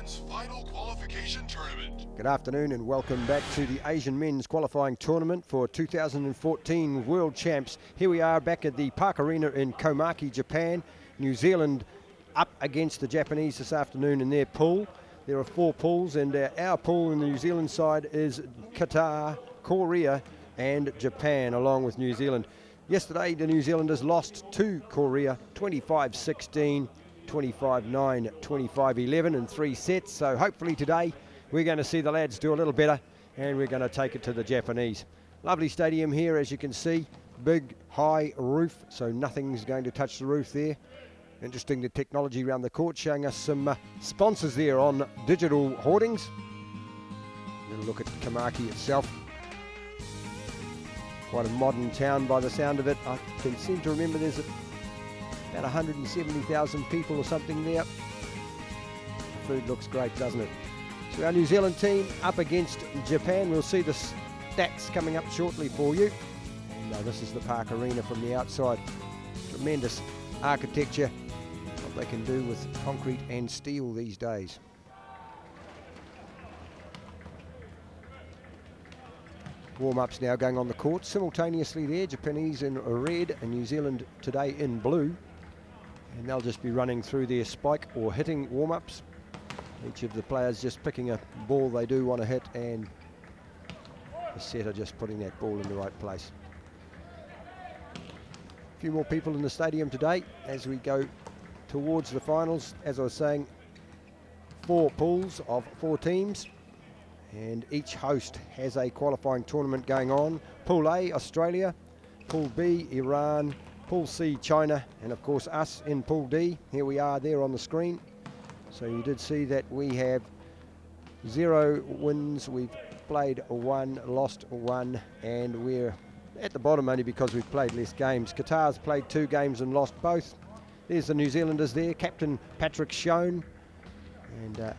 men's final qualification tournament. Good afternoon and welcome back to the Asian men's qualifying tournament for 2014 World Champs. Here we are back at the Park Arena in Komaki, Japan. New Zealand up against the Japanese this afternoon in their pool. There are 4 pools, and our pool in the New Zealand side is Qatar, Korea and Japan, along with New Zealand. Yesterday the New Zealanders lost to Korea 25-16, 25-9, 25-11 in 3 sets. So hopefully today we're going to see the lads do a little better and we're going to take it to the Japanese. Lovely stadium here, as you can see. Big high roof, so nothing's going to touch the roof there. Interesting, the technology around the court showing us some sponsors there on digital hoardings. A little look at Komaki itself. Quite a modern town by the sound of it. I can seem to remember there's about 170,000 people or something there. The food looks great, doesn't it? So our New Zealand team up against Japan. We'll see the stats coming up shortly for you. And this is the Park Arena from the outside. Tremendous architecture. What they can do with concrete and steel these days. Warm-ups now going on the court simultaneously there. Japanese in red and New Zealand today in blue. And they'll just be running through their spike or hitting warm-ups. Each of the players just picking a ball they do want to hit, and the setter just putting that ball in the right place. A few more people in the stadium today as we go towards the finals. As I was saying, 4 pools of 4 teams, and each host has a qualifying tournament going on. Pool A, Australia. Pool B, Iran. Pool C, China, and of course us in Pool D. Here we are there on the screen. So you did see that we have 0 wins. We've played 1, lost 1, and we're at the bottom only because we've played less games. Qatar's played 2 games and lost both. There's the New Zealanders there, Captain Patrick Schoen, and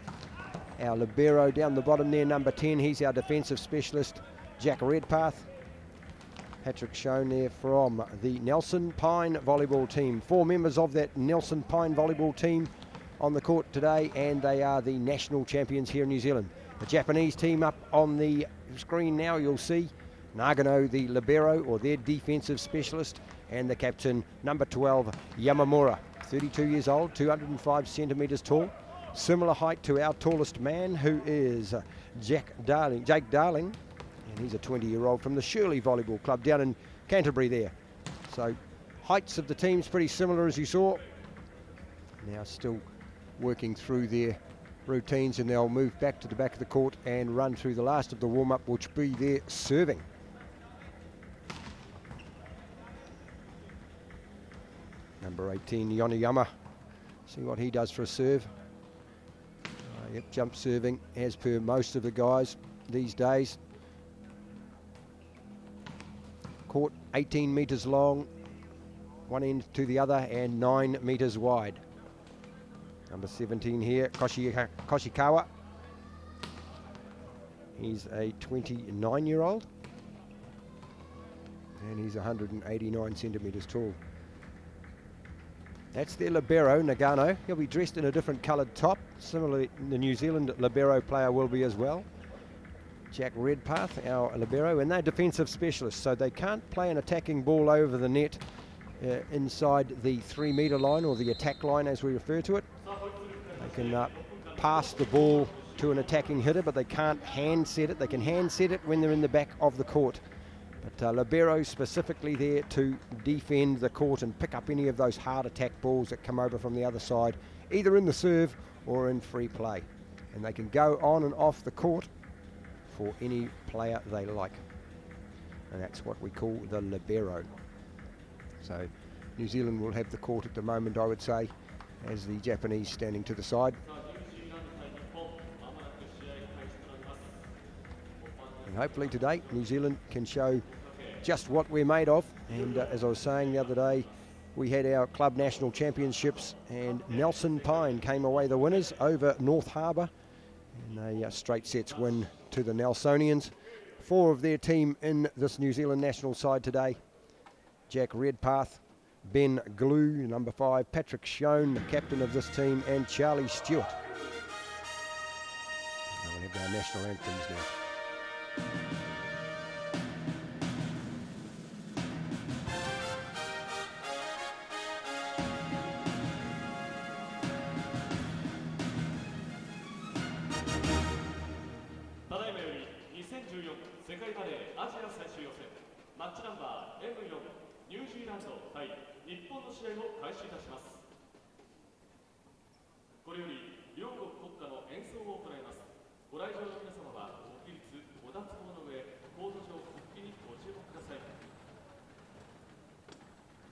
our libero down the bottom there, number 10. He's our defensive specialist, Jack Redpath. Patrick Schoen there from the Nelson Pine volleyball team. 4 members of that Nelson Pine volleyball team on the court today, and they are the national champions here in New Zealand. The Japanese team up on the screen now, you'll see Nagano, the libero, or their defensive specialist, and the captain, number 12, Yamamura, 32 years old, 205 centimetres tall. Similar height to our tallest man, who is Jake Darling, and he's a 20-year-old from the Shirley Volleyball Club down in Canterbury there. So heights of the teams pretty similar, as you saw. Now still working through their routines, and they'll move back to the back of the court and run through the last of the warm-up, which be their serving. Number 18, Yonayama. See what he does for a serve. Yep, jump serving, as per most of the guys these days. Court 18 metres long, one end to the other, and 9 metres wide. Number 17 here, Koshikawa. He's a 29-year-old, and he's 189 centimetres tall. That's their libero, Nagano. He'll be dressed in a different coloured top. Similarly, the New Zealand libero player will be as well. Jack Redpath, our libero, and they're defensive specialists, so they can't play an attacking ball over the net inside the 3-metre line, or the attack line as we refer to it. They can pass the ball to an attacking hitter, but they can't hand set it. They can hand set it when they're in the back of the court. But libero specifically there to defend the court and pick up any of those hard attack balls that come over from the other side, either in the serve or in free play. And they can go on and off the court for any player they like. And that's what we call the libero. So New Zealand will have the court at the moment, I would say, as the Japanese standing to the side. And hopefully today New Zealand can show just what we're made of. And as I was saying the other day, we had our club national championships, and Nelson Pine came away the winners over North Harbour in a straight sets win to the Nelsonians. 4 of their team in this New Zealand national side today: Jack Redpath, Ben Glue, number 5, Patrick Schoen, the captain of this team, and Charlie Stewart. of our national anthems now.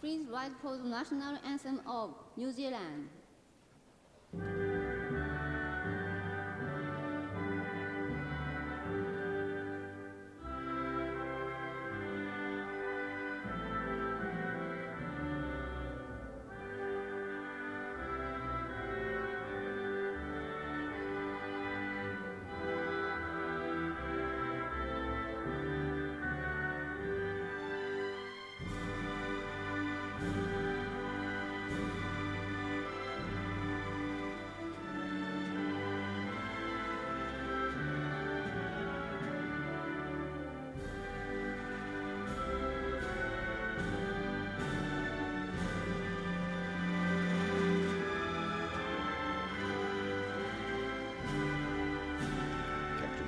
Please rise for the national anthem of New Zealand.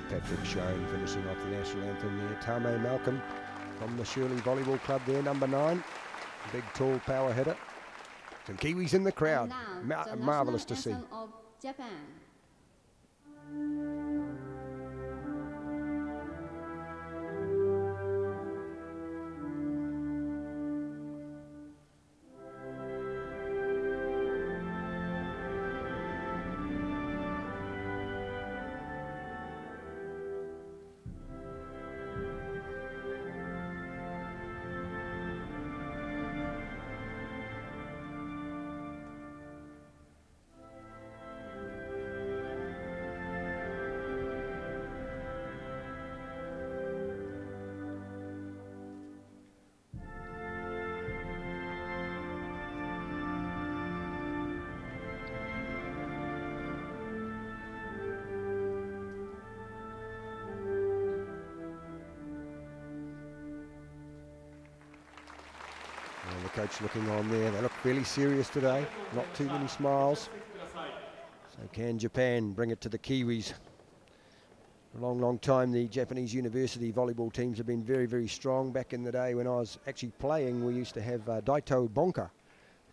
Patrick Schoen finishing off the national anthem there. Tame Malcolm from the Shirley Volleyball Club there, number 9. Big, tall power hitter. Some Kiwis in the crowd. Marvellous to see. Of Japan. And the coach looking on there. They look fairly serious today. Not too many smiles. So can Japan bring it to the Kiwis? For a long, long time, the Japanese university volleyball teams have been very, very strong. Back in the day when I was actually playing, we used to have Daito Bonka.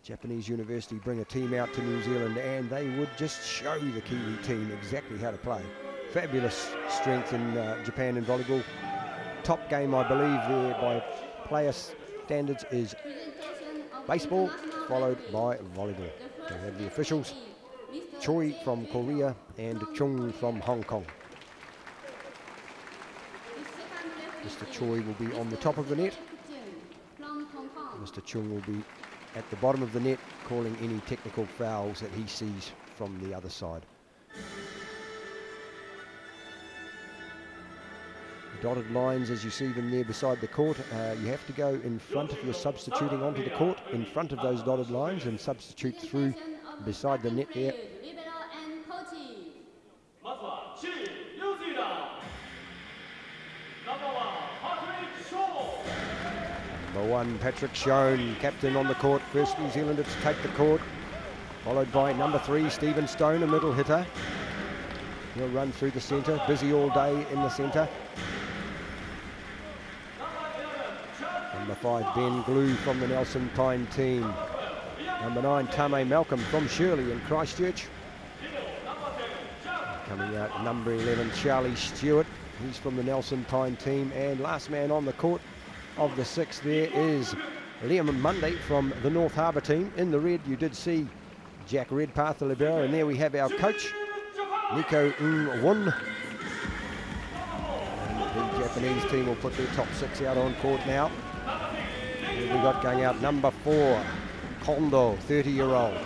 Japanese university bring a team out to New Zealand and they would just show the Kiwi team exactly how to play. Fabulous strength in Japan in volleyball. Top game, I believe, there by player standards is baseball, followed by volleyball. We have the officials, Choi from Korea and Chung from Hong Kong. Mr. Choi will be on the top of the net. Mr. Chung will be at the bottom of the net, calling any technical fouls that he sees from the other side. The dotted lines, as you see them there beside the court, you have to go in front if you're substituting onto the court, in front of those dotted lines, and substitute through beside the net there. Number 1, Patrick Schoen, captain on the court, first New Zealander to take the court, followed by number 3, Stephen Stone, a middle hitter. He'll run through the centre, busy all day in the centre. Number 5, Ben Glue from the Nelson Pine team. Number 9, Tame Malcolm from Shirley in Christchurch. Coming out, number 11, Charlie Stewart. He's from the Nelson Pine team. And last man on the court of the 6 there is Liam Munday from the North Harbour team. In the red, you did see Jack Redpath, the libero. And there we have our coach, Nico Ng-won. And the Japanese team will put their top 6 out on court now. We got going out number 4, Kondo, 30-year-old.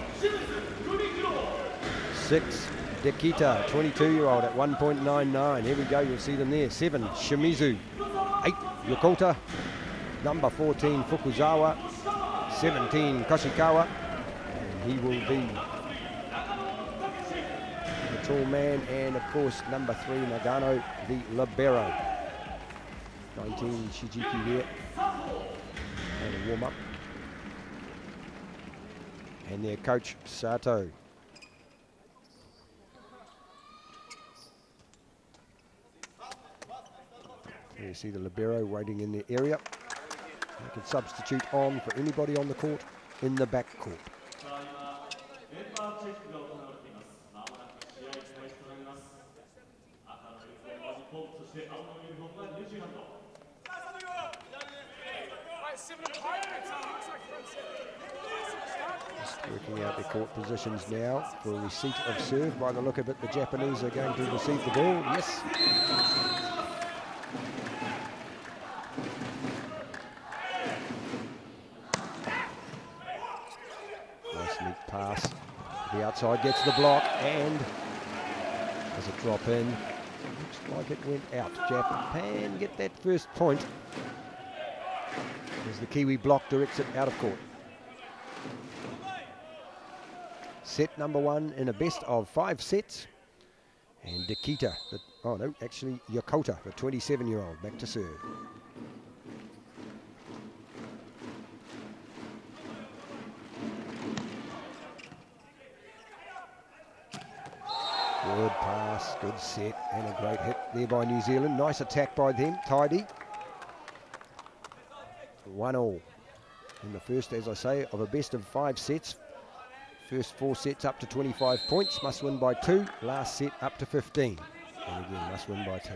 6, Dekita, 22-year-old at 1.99. Here we go, you'll see them there. 7, Shimizu. 8, Yokota. Number 14, Fukuzawa. 17, Koshikawa. And he will be the tall man, and of course number 3 Nagano, the libero. 19 Shijiki there, and a warm-up. And their coach Sato. There you see the libero waiting in the area. They can substitute on for anybody on the court in the back court. Just working out their court positions now for receipt of serve. By the look of it, the Japanese are going to receive the ball. Yes. Nice neat pass. The outside gets the block, and does it drop in? Looks like it went out. Japan get that first point as the Kiwi block directs it out of court. Set number 1 in a best of 5 sets. And Nikita, Yokota, the 27-year-old, back to serve. Good pass, good set, and a great hit there by New Zealand. Nice attack by them, tidy. 1-1 in the first, as I say, of a best of 5 sets. First 4 sets up to 25 points, must win by 2. Last set up to 15. And again, must win by 2.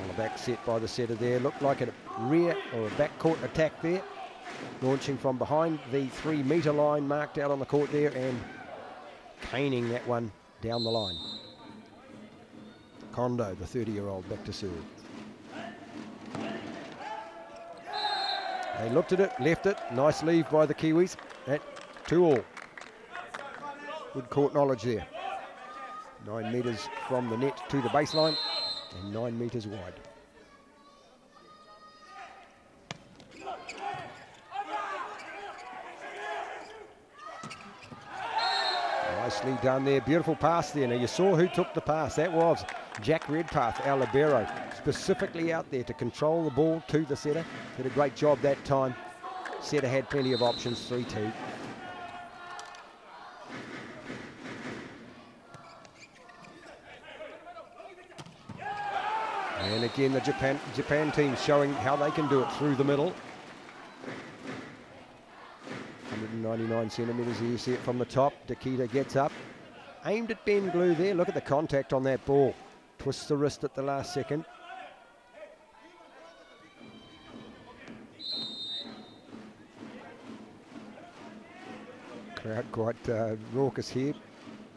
On the back set by the setter there. Looked like a rear or a back court attack there. Launching from behind the 3-metre line marked out on the court there and caning that one down the line. Kondo, the 30-year-old, back to serve. They looked at it, left it. Nice leave by the Kiwis at 2-2. Good court knowledge there. 9 metres from the net to the baseline and 9 metres wide. Nicely done there. Beautiful pass there. Now you saw who took the pass. That was Jack Redpath, our libero, specifically out there to control the ball to the setter. Did a great job that time. Setter had plenty of options, 3-2. And again, the Japan team showing how they can do it through the middle. 199 centimetres here, you see it from the top. Nikita gets up, aimed at Ben Glue there. Look at the contact on that ball. Twists the wrist at the last second. Crowd quite raucous here,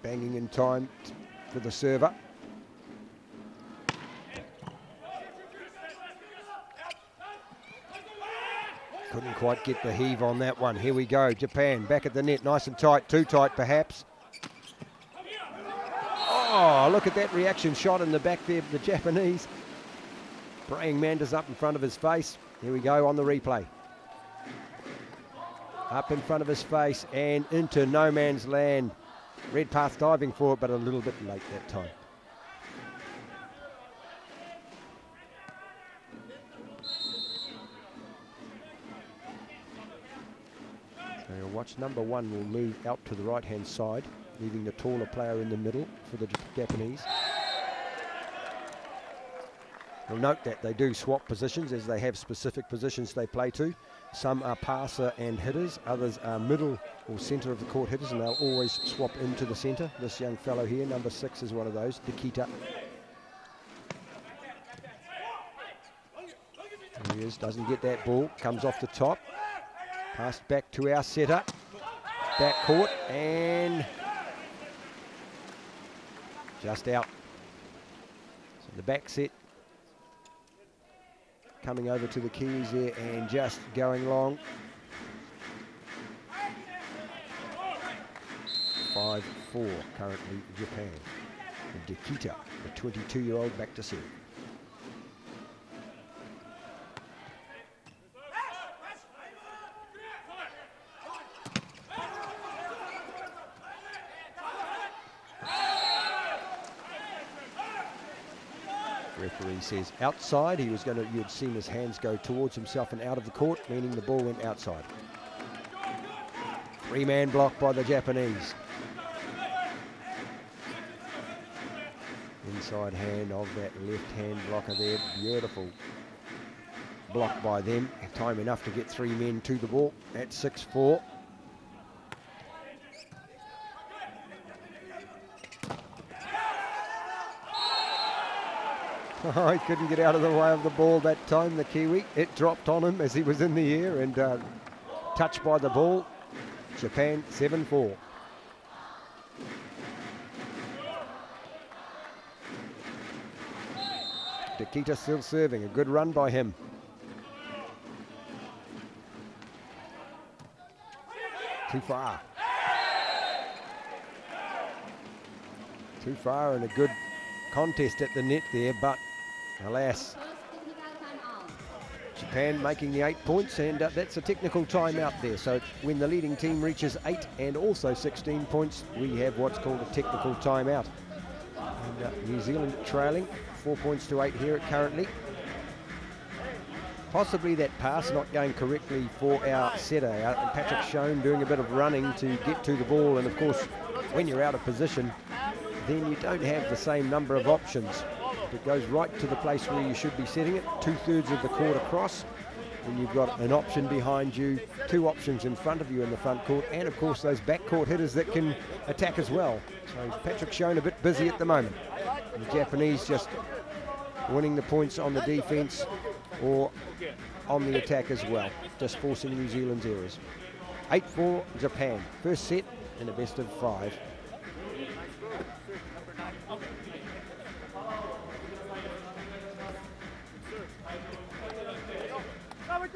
banging in time for the server. Couldn't quite get the heave on that one. Here we go, Japan back at the net, nice and tight, too tight perhaps. Oh, look at that reaction shot in the back there of the Japanese. Praying Mantis up in front of his face. Here we go on the replay. Up in front of his face and into no man's land. Redpath diving for it, but a little bit late that time. So you'll watch number 1 will move out to the right-hand side, leaving the taller player in the middle for the Japanese. You'll note that they do swap positions as they have specific positions they play to. Some are passer and hitters, others are middle or centre of the court hitters, and they'll always swap into the centre. This young fellow here, number 6, is one of those, Nikita. There he is, doesn't get that ball, comes off the top. Passed back to our setter, back court, and just out. So the back set coming over to the Kiwis there and just going long. 5-4 currently Japan. And Nikita, the 22-year-old, back to serve. Referee says outside. You'd seen his hands go towards himself and out of the court, meaning the ball went outside. Three-man block by the Japanese. Inside hand of that left-hand blocker there. Beautiful block by them. Time enough to get three men to the ball at 6-4. Oh, he couldn't get out of the way of the ball that time, the Kiwi. It dropped on him as he was in the air and touched by the ball. Japan 7-4. Takita still serving. A good run by him. Too far. Too far, and a good contest at the net there, but alas, Japan making the 8 points, and that's a technical timeout there. So when the leading team reaches 8 and also 16 points, we have what's called a technical timeout. And New Zealand trailing 4 points to 8 here currently. Possibly that pass not going correctly for our setter. Patrick Schoen doing a bit of running to get to the ball, and of course when you're out of position then you don't have the same number of options. It goes right to the place where you should be setting it, 2/3 of the court across, and you've got an option behind you, two options in front of you in the front court, and of course those backcourt hitters that can attack as well. So Patrick Schoen a bit busy at the moment. And the Japanese just winning the points on the defence or on the attack as well, just forcing New Zealand's errors. 8-4 Japan, first set in a best of 5. A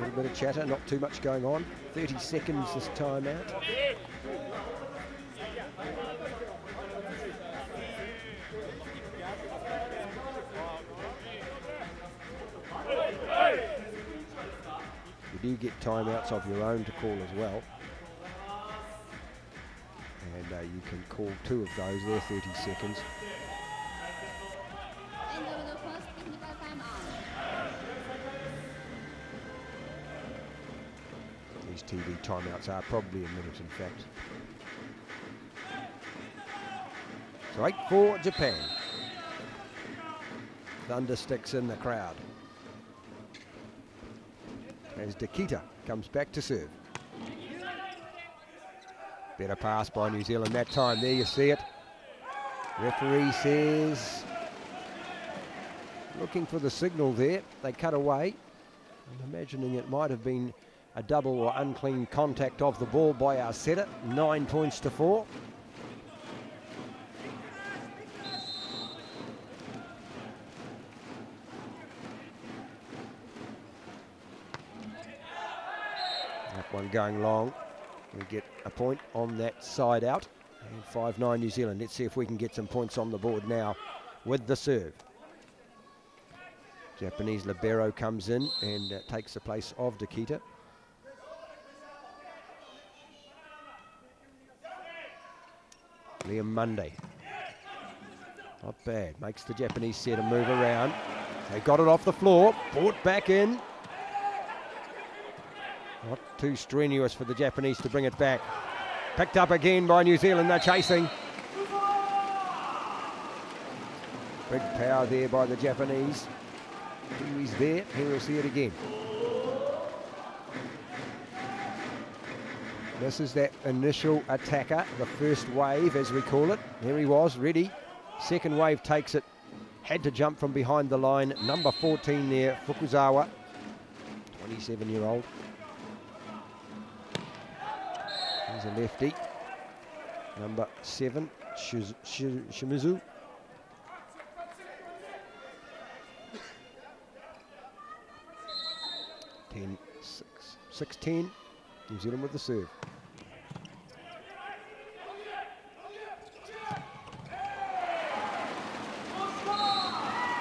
little bit of chatter, not too much going on. 30 seconds this time out. You do get timeouts of your own to call as well. And you can call 2 of those, they're 30 seconds. These TV timeouts are probably a minute, in fact. So 8-4 Japan. Thunder sticks in the crowd as Takita comes back to serve. Better pass by New Zealand that time. There you see it. Referee says, looking for the signal there. They cut away. I'm imagining it might have been a double or unclean contact of the ball by our setter. 9 points to 4. That one going long. We get a point on that side out. And 5-9 New Zealand. Let's see if we can get some points on the board now with the serve. Japanese libero comes in and takes the place of Takita. Liam Munday. Not bad. Makes the Japanese setter move around. They got it off the floor. Brought back in. Not too strenuous for the Japanese to bring it back. Picked up again by New Zealand. They're chasing. Big power there by the Japanese. He's there. Here we'll see it again. This is that initial attacker, the first wave as we call it. There he was, ready. Second wave takes it. Had to jump from behind the line. Number 14 there, Fukuzawa, 27-year-old. He's a lefty. Number 7, Shimizu. Ten, 6-10. New Zealand with the serve.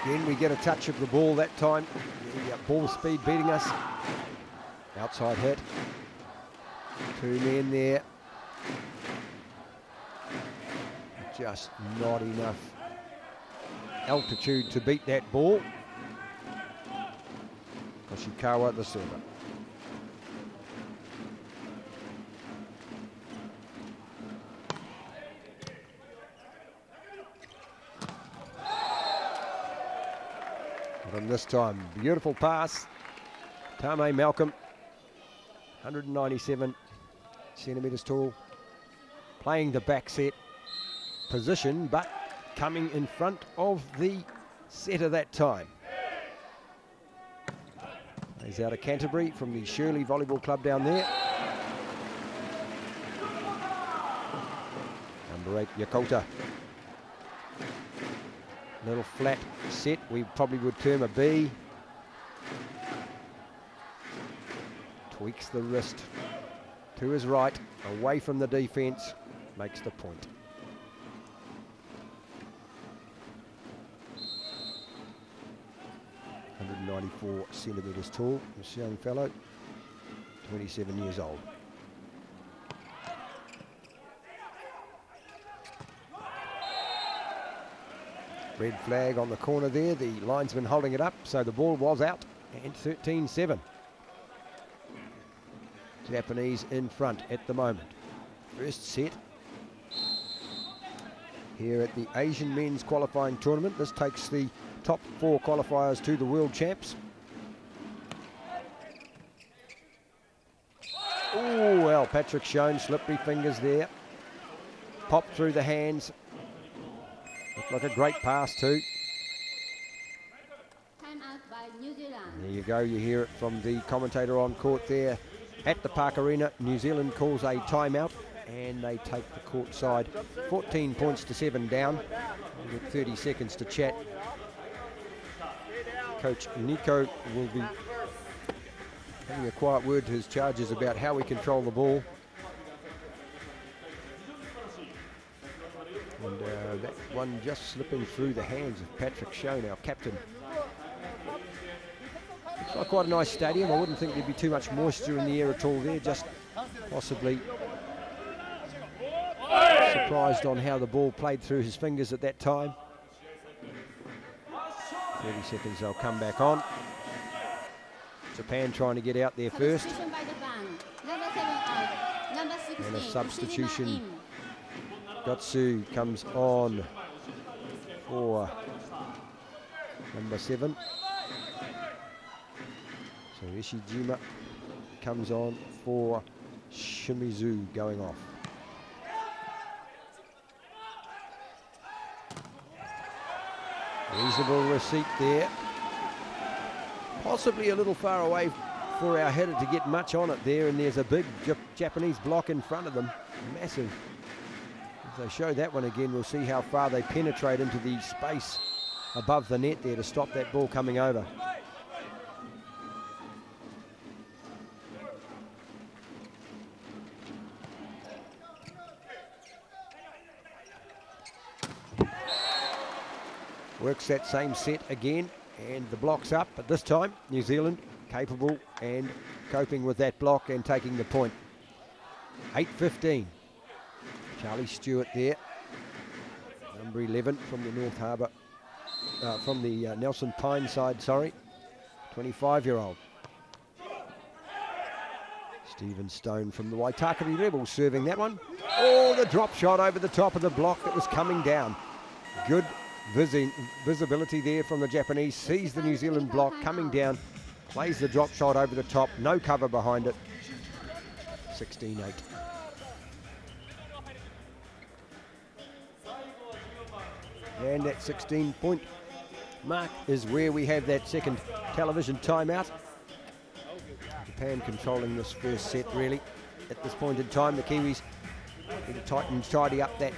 Again, we get a touch of the ball that time. The ball speed beating us. Outside hit. 2 men there. Just not enough altitude to beat that ball. Koshikawa, the server. And this time, beautiful pass. Tame Malcolm, 197 centimetres tall, playing the back set position, but coming in front of the setter that time. He's out of Canterbury from the Shirley Volleyball Club down there. Number 8, Yakota. Little flat set, we probably would term a B. Tweaks the wrist to his right, away from the defence, makes the point. .94 centimetres tall, this young fellow, 27 years old. Red flag on the corner there, the linesman holding it up, so the ball was out, and 13-7. Japanese in front at the moment. First set here at the Asian Men's Qualifying Tournament. This takes the top 4 qualifiers to the World Champs. Oh, well, Patrick shown slippery fingers there. Popped through the hands. Looked like a great pass too. Time out by New Zealand. There you go, you hear it from the commentator on court there at the Park Arena. New Zealand calls a timeout and they take the court side 14 points to 7 down. We've got 30 seconds to chat. Coach Nico will be having a quiet word to his charges about how we control the ball. And that one just slipping through the hands of Patrick Schoen, our captain. Looks like quite a nice stadium. I wouldn't think there'd be too much moisture in the air at all there, just possibly surprised on how the ball played through his fingers at that time. 30 seconds, they'll come back on. Japan trying to get out there first. And a substitution. Gotsu comes on for number 7. So Ishijima comes on for Shimizu going off. Reasonable receipt there. Possibly a little far away for our header to get much on it there, and there's a big Japanese block in front of them. Massive. If they show that one again, we'll see how far they penetrate into the space above the net there to stop that ball coming over. Works that same set again, and the block's up, but this time New Zealand capable and coping with that block and taking the point. 8-15. Charlie Stewart there, number 11 from the North Harbour, from the Nelson Pine side, sorry, 25-year-old. Stephen Stone from the Waitakere Rebels serving that one. Oh, the drop shot over the top of the block that was coming down. Good visibility there from the Japanese, sees the New Zealand block coming down, plays the drop shot over the top, no cover behind it. 16-8. And that 16-point mark is where we have that second television timeout. Japan controlling this first set really at this point in time. The Kiwis need to tighten and tidy up that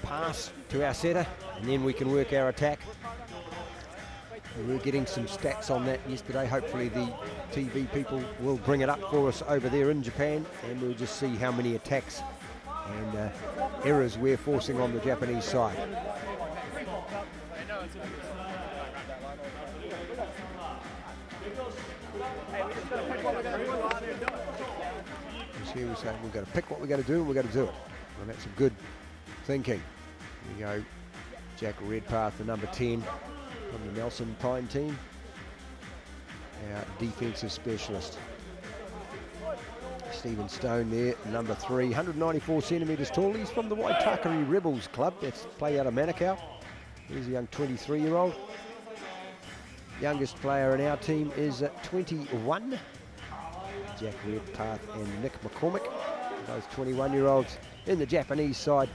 pass to our setter, and then we can work our attack. We were getting some stats on that yesterday. Hopefully the TV people will bring it up for us over there in Japan, and we'll just see how many attacks and errors we're forcing on the Japanese side. Here we say we've got to pick what we've got to do, and we've got to do it. And that's some good thinking. Here we go. Jack Redpath, the number 10 from the Nelson Pine team, our defensive specialist. Stephen Stone there, number 3, 194 centimetres tall. He's from the Waitakere Rebels club. That's play out of Manukau. He's a young 23-year-old. Youngest player in our team is 21. Jack Redpath and Nick McCormick, both 21-year-olds. In the Japanese side,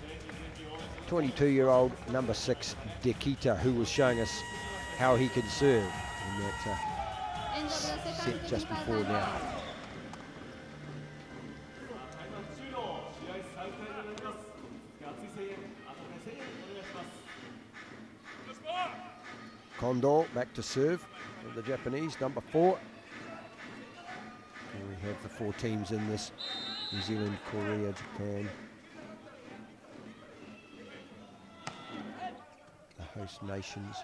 22-year-old number 6 Dekita, who was showing us how he could serve in that set just before now. Kondo back to serve for the Japanese, number 4. And we have the 4 teams in this: New Zealand, Korea, Japan, the host nations.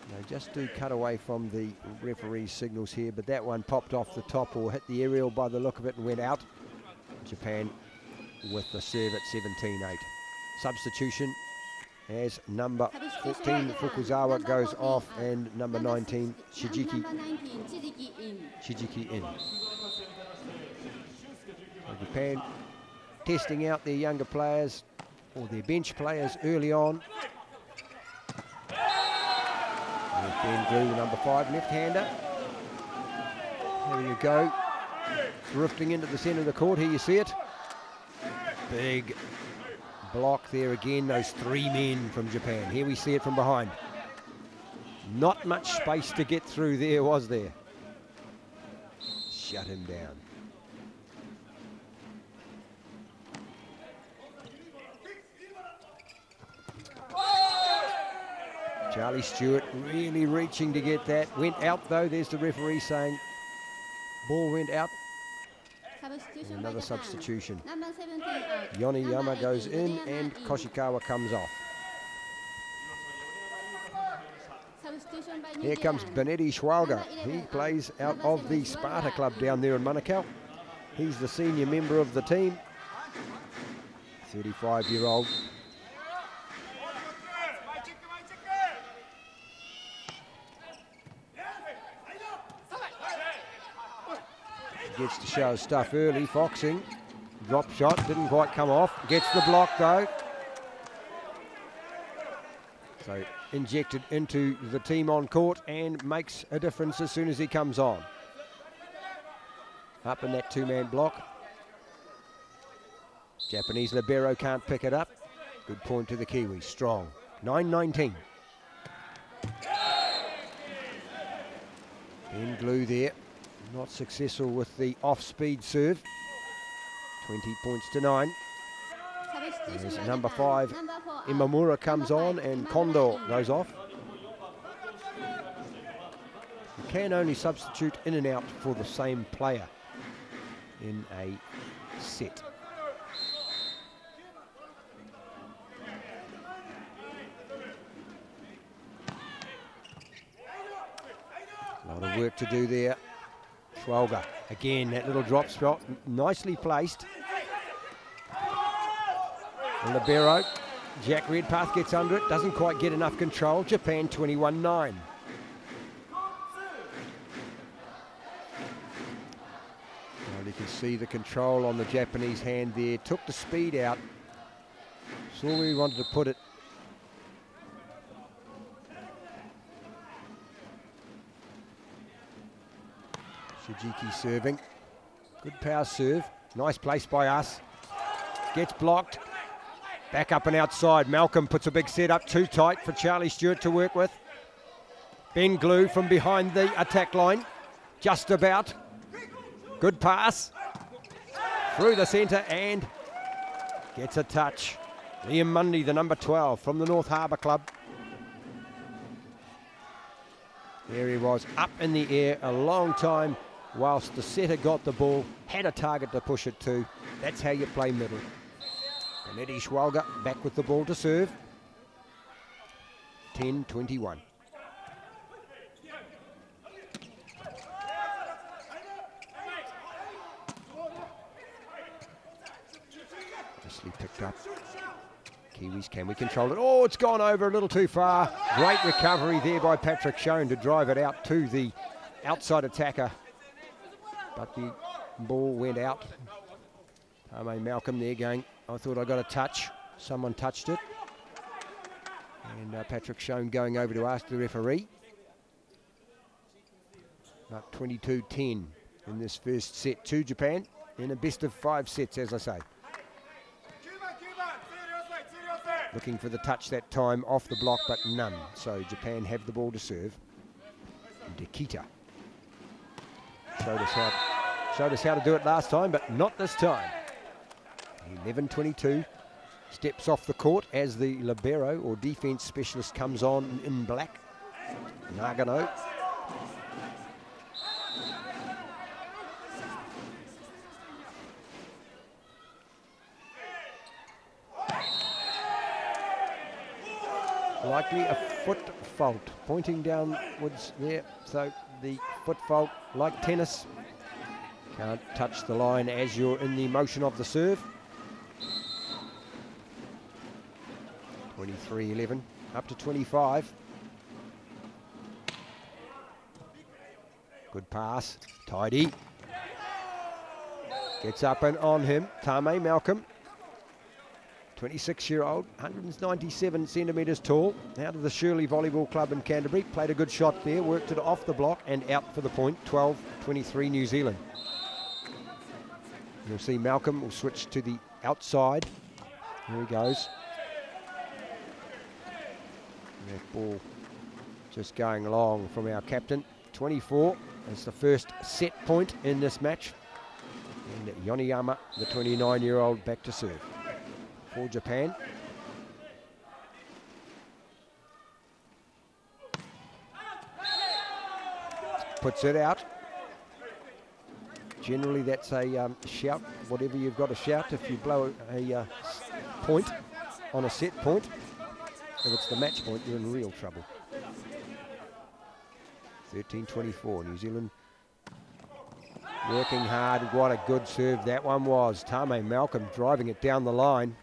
They just do cut away from the referee's signals here, but that one popped off the top or hit the aerial by the look of it and went out. Japan with the serve at 17-8. Substitution as number 14 Fukuzawa goes off and number 19 Shijiki in. So Japan testing out their younger players or their bench players early on. There's Ben Drew, the number 5 left-hander. Having a go, drifting into the centre of the court. Here you see it. Big block there again, those 3 men from Japan. Here we see it from behind. Not much space to get through there, was there? Shut him down. Charlie Stewart really reaching to get that. Went out though, there's the referee saying ball went out. And another substitution. Yoniyama goes in and Koshikawa comes off. Here comes Benetti Schwalger. He plays out of the Sparta club down there in Manukau. He's the senior member of the team. 35-year-old. Gets to show his stuff early, foxing. Drop shot, didn't quite come off. Gets the block though. So injected into the team on court and makes a difference as soon as he comes on. Up in that 2-man block. Japanese libero can't pick it up. Good point to the Kiwis, strong. 9-19. Ben Glue there. Not successful with the off-speed serve. 20 points to 9. There's number 5, Imamura comes on and Kondo goes off. You can only substitute in and out for the same player in a set. A lot of work to do there. Schwalger, again, that little drop shot, nicely placed. Libero, Jack Redpath gets under it, doesn't quite get enough control. Japan 21-9. Well, you can see the control on the Japanese hand there, took the speed out, saw where he wanted to put it. Shijiki serving. Good power serve. Nice place by us. Gets blocked. Back up and outside. Malcolm puts a big set up. Too tight for Charlie Stewart to work with. Ben Glue from behind the attack line. Just about. Good pass. Through the centre and gets a touch. Liam Mundy, the number 12 from the North Harbour club. There he was, up in the air a long time whilst the setter got the ball, had a target to push it to. That's how you play middle. Benetti Schwalger back with the ball to serve. 10-21. Nicely picked up. Kiwis, can we control it? Oh, it's gone over a little too far. Great recovery there by Patrick Schoen to drive it out to the outside attacker. But the ball went out. Tame Malcolm there going, I thought I got a touch. Someone touched it. And Patrick Schoen going over to ask the referee. About 22-10 in this first set to Japan in a best of 5 sets, as I say. Looking for the touch that time off the block, but none. So Japan have the ball to serve. Nikita showed us how to do it last time, but not this time. 11:22. Steps off the court as the libero or defense specialist comes on in black. Nagano. Likely a foot fault, pointing downwards there. So the foot fault, like tennis, can't touch the line as you're in the motion of the serve. 23-11, up to 25. Good pass, tidy. Gets up and on him, Tame Malcolm. 26-year-old, 197 centimetres tall, out of the Shirley Volleyball Club in Canterbury. Played a good shot there, worked it off the block and out for the point. 12-23 New Zealand. You'll see Malcolm will switch to the outside. Here he goes. That ball just going along from our captain. 24 is the first set point in this match. And Yoniyama, the 29-year-old, back to serve for Japan. Puts it out. Generally that's a shout, whatever you've got to shout if you blow a point on a set point. If it's the match point, you're in real trouble. 13-24, New Zealand working hard. What a good serve that one was. Tame Malcolm driving it down the line.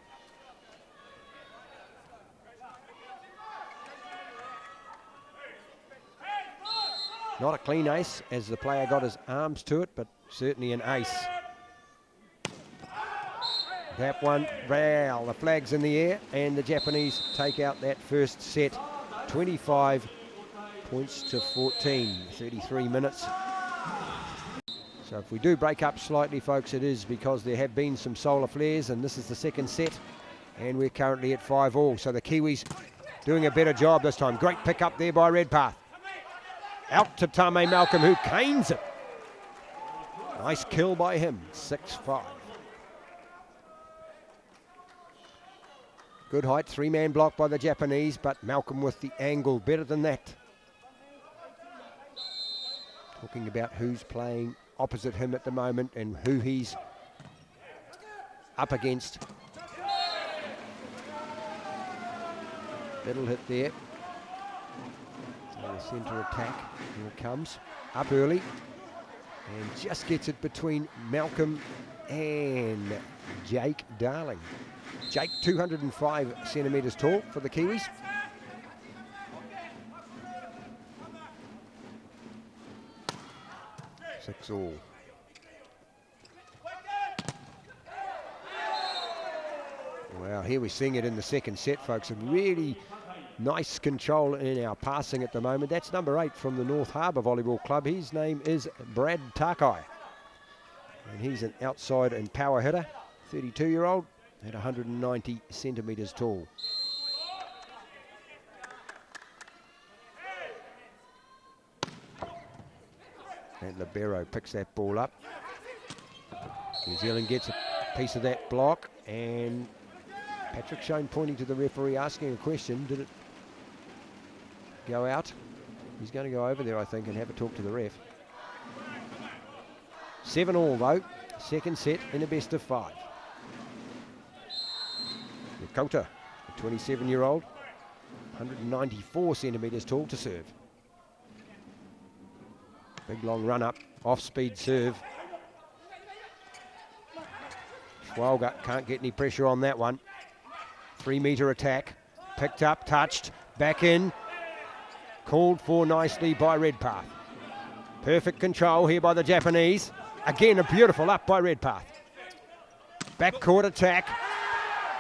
Not a clean ace as the player got his arms to it, but certainly an ace. That one, well, the flag's in the air and the Japanese take out that first set. 25 points to 14, 33 minutes. So if we do break up slightly, folks, it is because there have been some solar flares, and this is the second set, and we're currently at 5-all. So the Kiwis doing a better job this time. Great pick up there by Redpath. Out to Tame Malcolm, who canes it. Nice kill by him, 6-5. Good height, 3-man block by the Japanese, but Malcolm with the angle, better than that. Talking about who's playing opposite him at the moment and who he's up against. Little hit there. The centre attack, here it comes. Up early and just gets it between Malcolm and Jake Darling. Jake, 205 centimetres tall for the Kiwis. Six all. Well, here we're seeing it in the second set, folks. A really nice control in our passing at the moment. That's number 8 from the North Harbour Volleyball Club. His name is Brad Takai. And he's an outside and power hitter, 32-year-old at 190 centimetres tall. And libero picks that ball up. New Zealand gets a piece of that block, and Patrick Schoen pointing to the referee, asking a question. Did it go out? He's going to go over there, I think, and have a talk to the ref. 7-all, though. Second set in a best of 5. Kota, a 27-year-old, 194 centimetres tall to serve. Big long run up, off-speed serve. Schwalger can't get any pressure on that one. 3-metre attack. Picked up, touched, back in. Called for nicely by Redpath. Perfect control here by the Japanese. Again, a beautiful up by Redpath. Backcourt attack.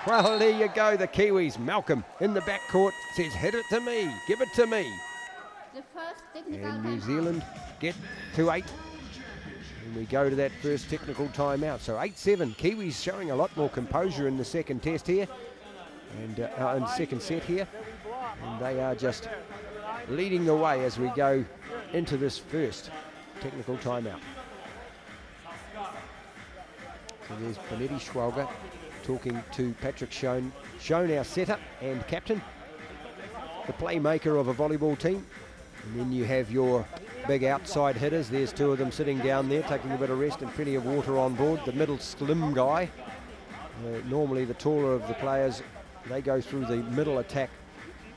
Well, there you go, the Kiwis. Malcolm in the backcourt says, hit it to me, give it to me. And New Zealand get to 8. And we go to that first technical timeout. So 8-7. Kiwis showing a lot more composure in the second test here. And in the second set here. And they are just leading the way as we go into this first technical timeout. So there's Benetti Schwalger talking to Patrick Schoen, our setter and captain, the playmaker of a volleyball team. And then you have your big outside hitters. There's 2 of them sitting down there taking a bit of rest and plenty of water on board. The middle slim guy, normally the taller of the players, they go through the middle attack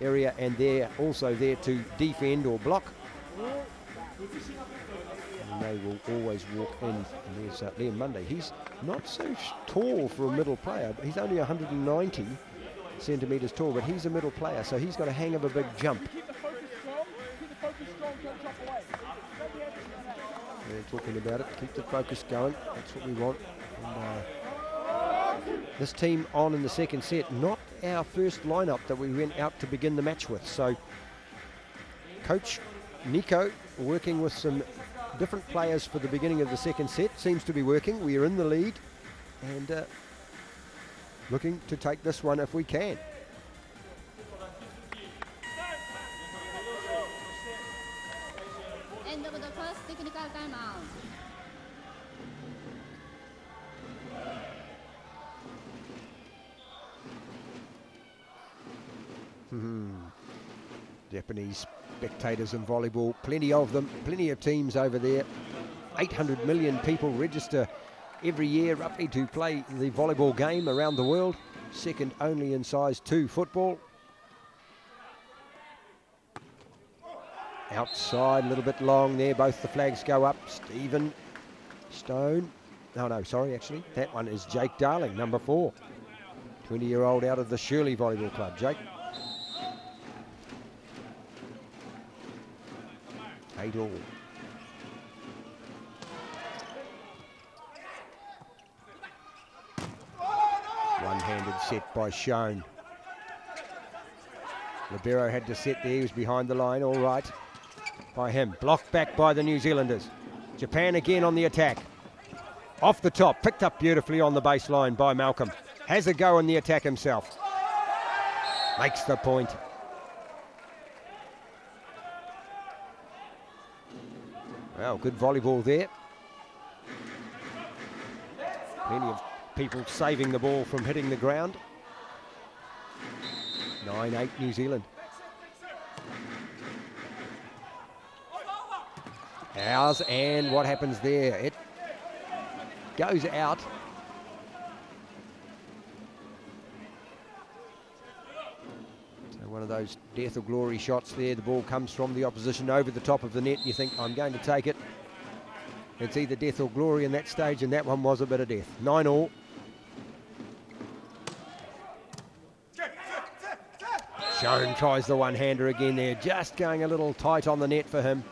area and they're also there to defend or block. And they will always walk in. And there's Liam Munday. He's not so tall for a middle player. He's only 190 centimetres tall, but he's a middle player, so he's got a hang of a big jump. They're talking about it. Keep the focus going. That's what we want. And, this team on in the second set, not our first lineup that we went out to begin the match with. So Coach Nico working with some different players for the beginning of the second set. Seems to be working. We are in the lead and looking to take this one if we can. End of the first technical timeout. Japanese spectators in volleyball, plenty of them, plenty of teams over there. 800 million people register every year roughly to play the volleyball game around the world, second only in size to football. Outside, a little bit long there, both the flags go up. Stephen Stone, no, sorry, actually, that one is Jake Darling, number 4. 20-year-old out of the Shirley Volleyball Club. Jake. 8 all. One-handed set by Schoen. Libero had to set there, he was behind the line, all right by him. Blocked back by the New Zealanders. Japan again on the attack. Off the top, picked up beautifully on the baseline by Malcolm. Has a go on the attack himself. Makes the point. Well, good volleyball there. Plenty of people saving the ball from hitting the ground. 9-8 New Zealand. Ours, and what happens there? It goes out. So one of those death or glory shots there. The ball comes from the opposition over the top of the net. You think, I'm going to take it. It's either death or glory in that stage, and that one was a bit of death. 9 all. Schoen tries the one-hander again there, just going a little tight on the net for him.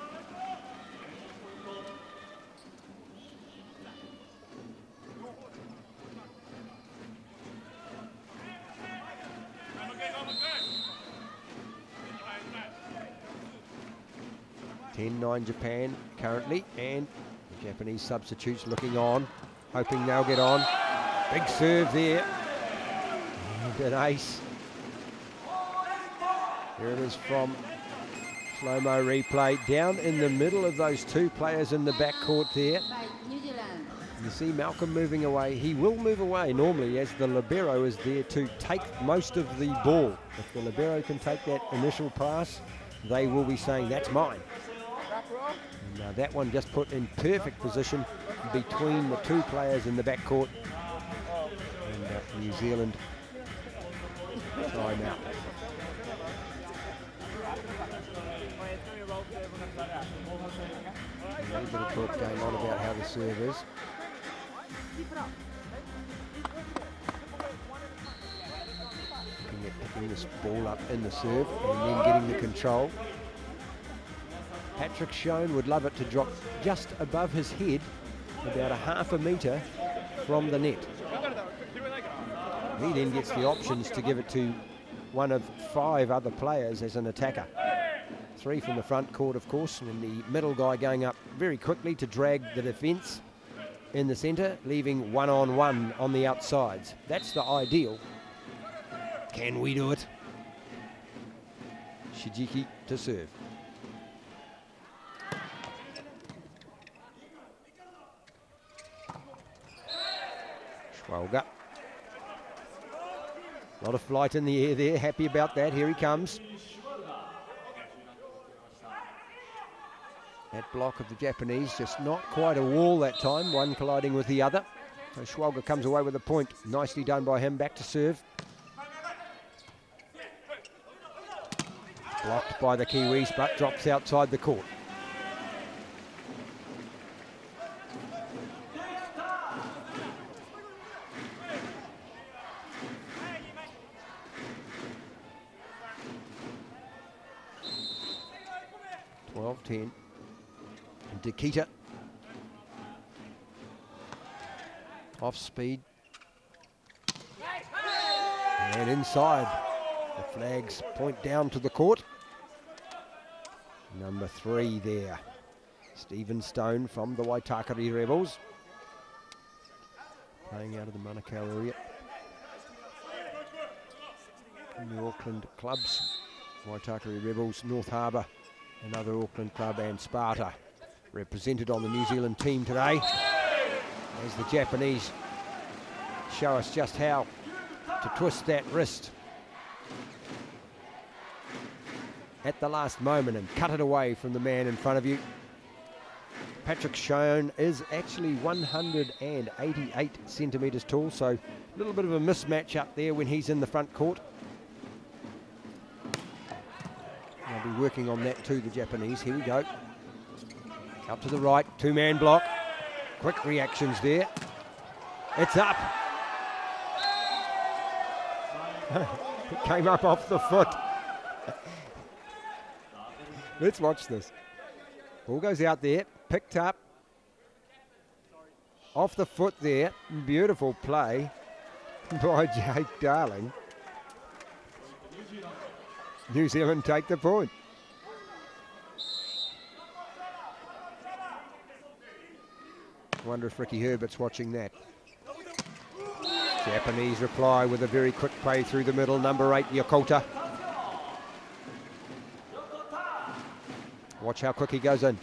(10-9) Japan currently, and the Japanese substitutes looking on, hoping they'll get on. Big serve there, and an ace. Here it is from slow-mo replay, down in the middle of those 2 players in the backcourt there. You see Malcolm moving away. He will move away normally as the libero is there to take most of the ball. If the libero can take that initial pass, they will be saying, that's mine. And that one just put in perfect position between the 2 players in the backcourt. And New Zealand time out. A little bit of talk going on about how the serve is. Picking this ball up in the serve and then getting the control. Patrick Schoen would love it to drop just above his head, about a half a metre from the net. He then gets the options to give it to one of 5 other players as an attacker. 3 from the front court, of course, and the middle guy going up very quickly to drag the defence in the centre, leaving 1-on-1 on the outsides. That's the ideal. Can we do it? Shijiki to serve. Schwalger. A lot of flight in the air there, happy about that. Here he comes. That block of the Japanese, just not quite a wall that time, one colliding with the other. So Schwalger comes away with a point. Nicely done by him, back to serve. Blocked by the Kiwis, but drops outside the court. .10. Nikita. Off speed. And inside. The flags point down to the court. Number 3 there. Stephen Stone from the Waitakere Rebels. Playing out of the Manukau area. In the Auckland clubs. Waitakere Rebels, North Harbour, another Auckland club, and Sparta represented on the New Zealand team today, as the Japanese show us just how to twist that wrist at the last moment and cut it away from the man in front of you. Patrick Schoen is actually 188 centimetres tall, so a little bit of a mismatch up there when he's in the front court. They'll be working on that too, the Japanese. Here we go. Out to the right, 2-man block. Quick reactions there. It's up. It came up off the foot. Let's watch this. Ball goes out there, picked up. Off the foot there. Beautiful play by Jake Darling. New Zealand take the point. Wonder if Ricky Herbert's watching that. Japanese reply with a very quick play through the middle. Number 8, Yokota. Watch how quick he goes in.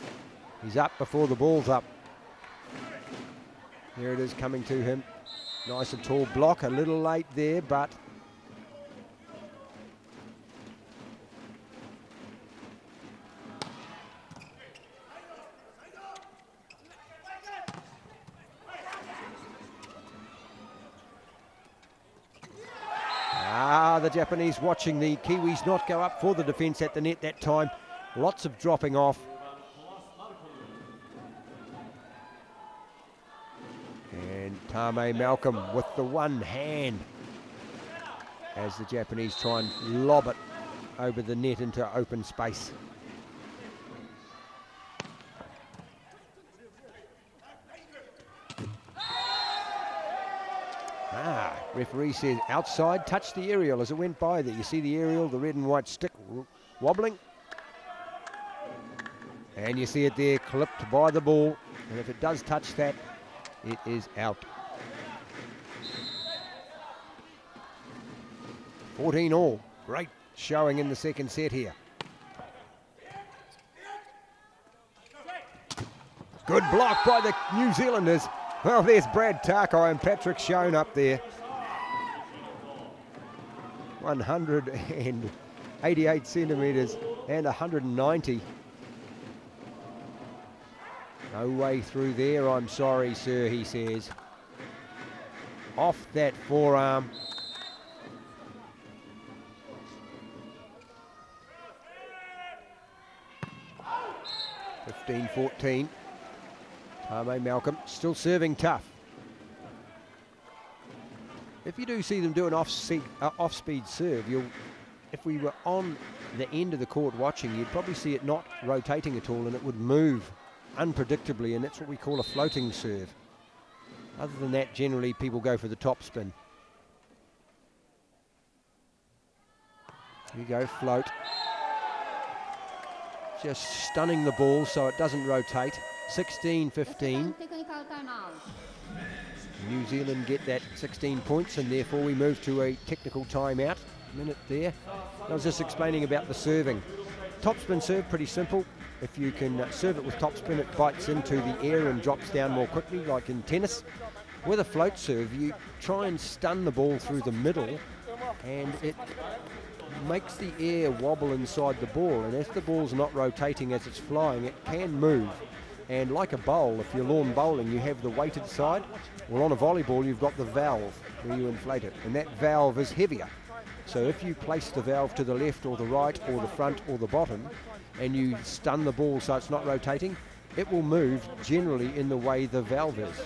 He's up before the ball's up. Here it is coming to him. Nice and tall block, a little late there, but the Japanese watching the Kiwis not go up for the defence at the net that time. Lots of dropping off. And Tame Malcolm with the one hand as the Japanese try and lob it over the net into open space. Referee says outside, touched the aerial as it went by there. You see the aerial, the red and white stick wobbling. And you see it there clipped by the ball. And if it does touch that, it is out. 14 all. Great showing in the second set here. Good block by the New Zealanders. Well, there's Brad Tarkai and Patrick Schoen up there. 188 centimetres and 190. No way through there, I'm sorry, sir, he says. Off that forearm. (15-14). Tame Malcolm still serving tough. If you do see them do an off-speed serve, if we were on the end of the court watching, you'd probably see it not rotating at all, and it would move unpredictably, and that's what we call a floating serve. Other than that, generally people go for the top spin. Here you go, float. Just stunning the ball so it doesn't rotate. 16-15. Technical timeout. New Zealand get that 16 points, and therefore we move to a technical timeout. A minute there. I was just explaining about the serving. Topspin serve, pretty simple. If you can serve it with topspin, it bites into the air and drops down more quickly, like in tennis. With a float serve, you try and stun the ball through the middle, and it makes the air wobble inside the ball, and if the ball's not rotating as it's flying, it can move. And like a bowl, if you're lawn bowling, you have the weighted side. Well, on a volleyball, you've got the valve where you inflate it, and that valve is heavier. So if you place the valve to the left or the right or the front or the bottom, and you stun the ball so it's not rotating, it will move generally in the way the valve is.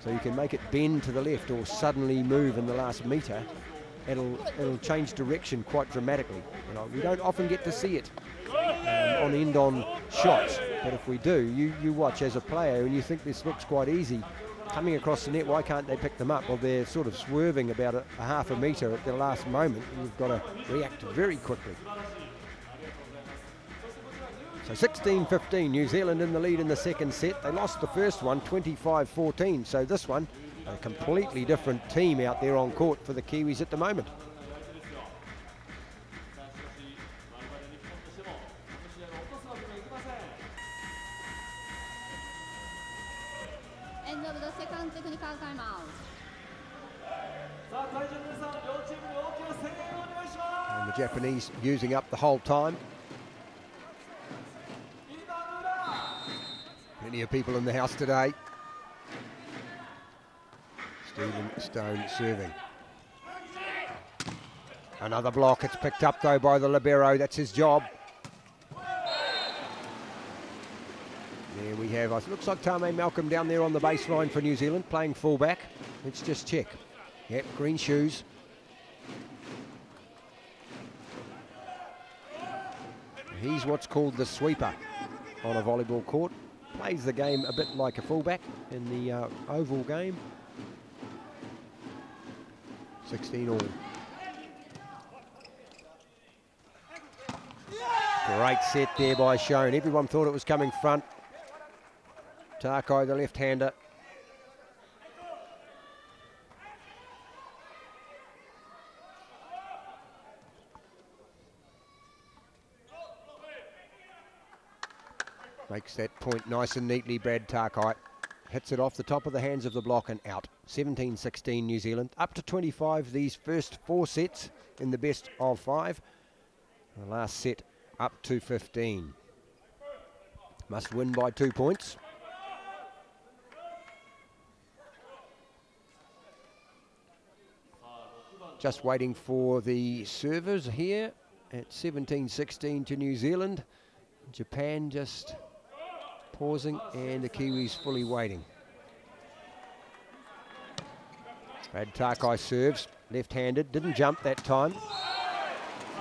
So you can make it bend to the left or suddenly move in the last metre. It'll change direction quite dramatically. You know, we don't often get to see it on end-on shots, but if we do, you watch as a player and you think this looks quite easy. Coming across the net, why can't they pick them up? Well, they're sort of swerving about a half a metre at the last moment, and you've got to react very quickly. So 16-15, New Zealand in the lead in the second set. They lost the first one 25-14, so this one, a completely different team out there on court for the Kiwis at the moment. End of the second technical timeout. And the Japanese using up the whole time. Plenty of people in the house today. Stephen Stone serving. Another block. It's picked up though by the libero. That's his job. There we have, it looks like Tame Malcolm down there on the baseline for New Zealand, playing fullback. Let's just check. Yep, green shoes. He's what's called the sweeper on a volleyball court. Plays the game a bit like a fullback in the oval game. 16 all. Great set there by Shone. Everyone thought it was coming front. Takai, the left-hander. Makes that point nice and neatly, Brad Takai. Hits it off the top of the hands of the block and out. 17-16 New Zealand. Up to 25 these first 4 sets in the best of 5. The last set up to 15. Must win by 2 points. Just waiting for the servers here at 17-16 to New Zealand. Japan just pausing and the Kiwis fully waiting. Brad Takai serves, left-handed, didn't jump that time.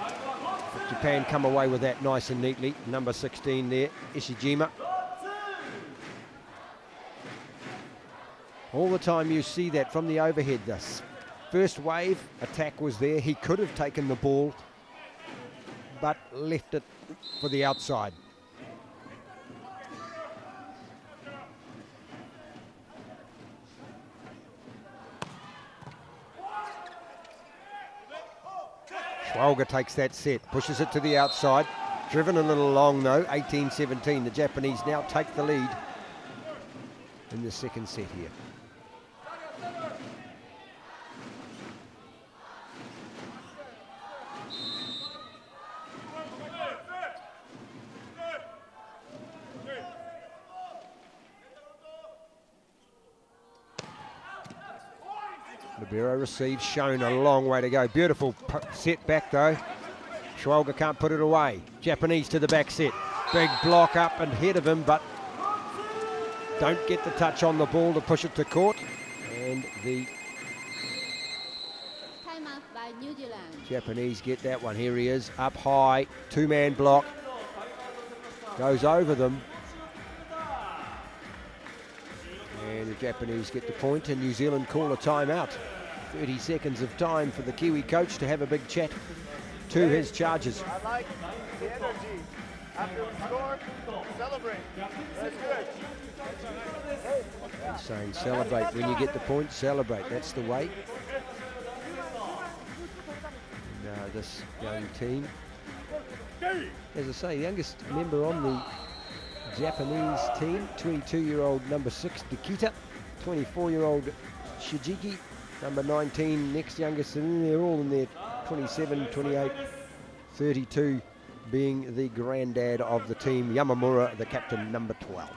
But Japan come away with that nice and neatly. Number 16 there, Ishijima. All the time you see that from the overhead. This first wave attack was there. He could have taken the ball, but left it for the outside. Schwalger takes that set, pushes it to the outside. Driven a little long though, 18-17. The Japanese now take the lead in the second set here. Libero receives, Shown a long way to go. Beautiful set back though. Schwalger can't put it away. Japanese to the back set. Big block up and ahead of him, but don't get the touch on the ball to push it to court. And the Japanese get that one. Here he is, up high, two-man block. Goes over them. And the Japanese get the point, and New Zealand call a timeout. 30 seconds of time for the Kiwi coach to have a big chat to his charges. I like the energy. After we score, celebrate. That's good. He's saying celebrate. When you get the point, celebrate. That's the way. Now this young team, as I say, youngest member on the Japanese team, 22-year-old number 6 Nikita, 24-year-old Shijiki, number 19, next youngest, and they're all in their 27, 28, 32, being the granddad of the team, Yamamura, the captain, number 12.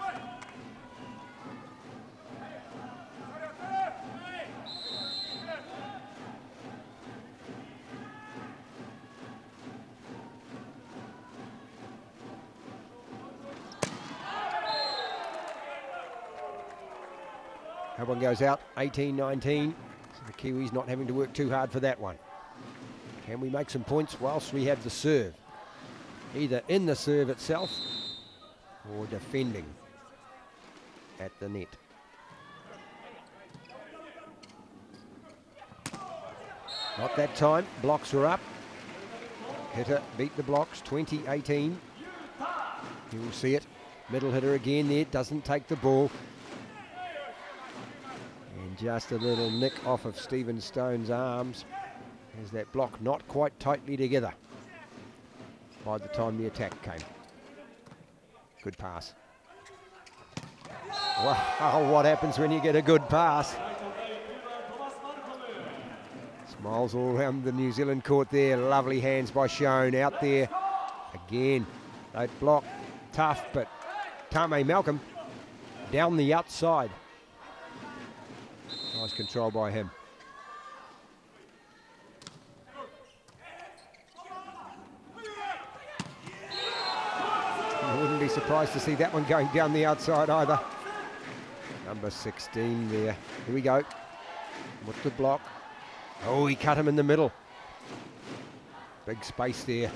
That one goes out, 18-19. So the Kiwis not having to work too hard for that one. Can we make some points whilst we have the serve? Either in the serve itself or defending at the net. Not that time, blocks are up. Hitter beat the blocks, 20-18. You will see it. Middle hitter again there, doesn't take the ball. And just a little nick off of Stephen Stone's arms as that block not quite tightly together by the time the attack came. Good pass. Wow, what happens when you get a good pass? Smiles all around the New Zealand court there. Lovely hands by Shone out there. Again, that block, tough, but Tame Malcolm down the outside. Nice control by him. I wouldn't be surprised to see that one going down the outside either. Number 16 there. Here we go. With the block. Oh, he cut him in the middle. Big space there.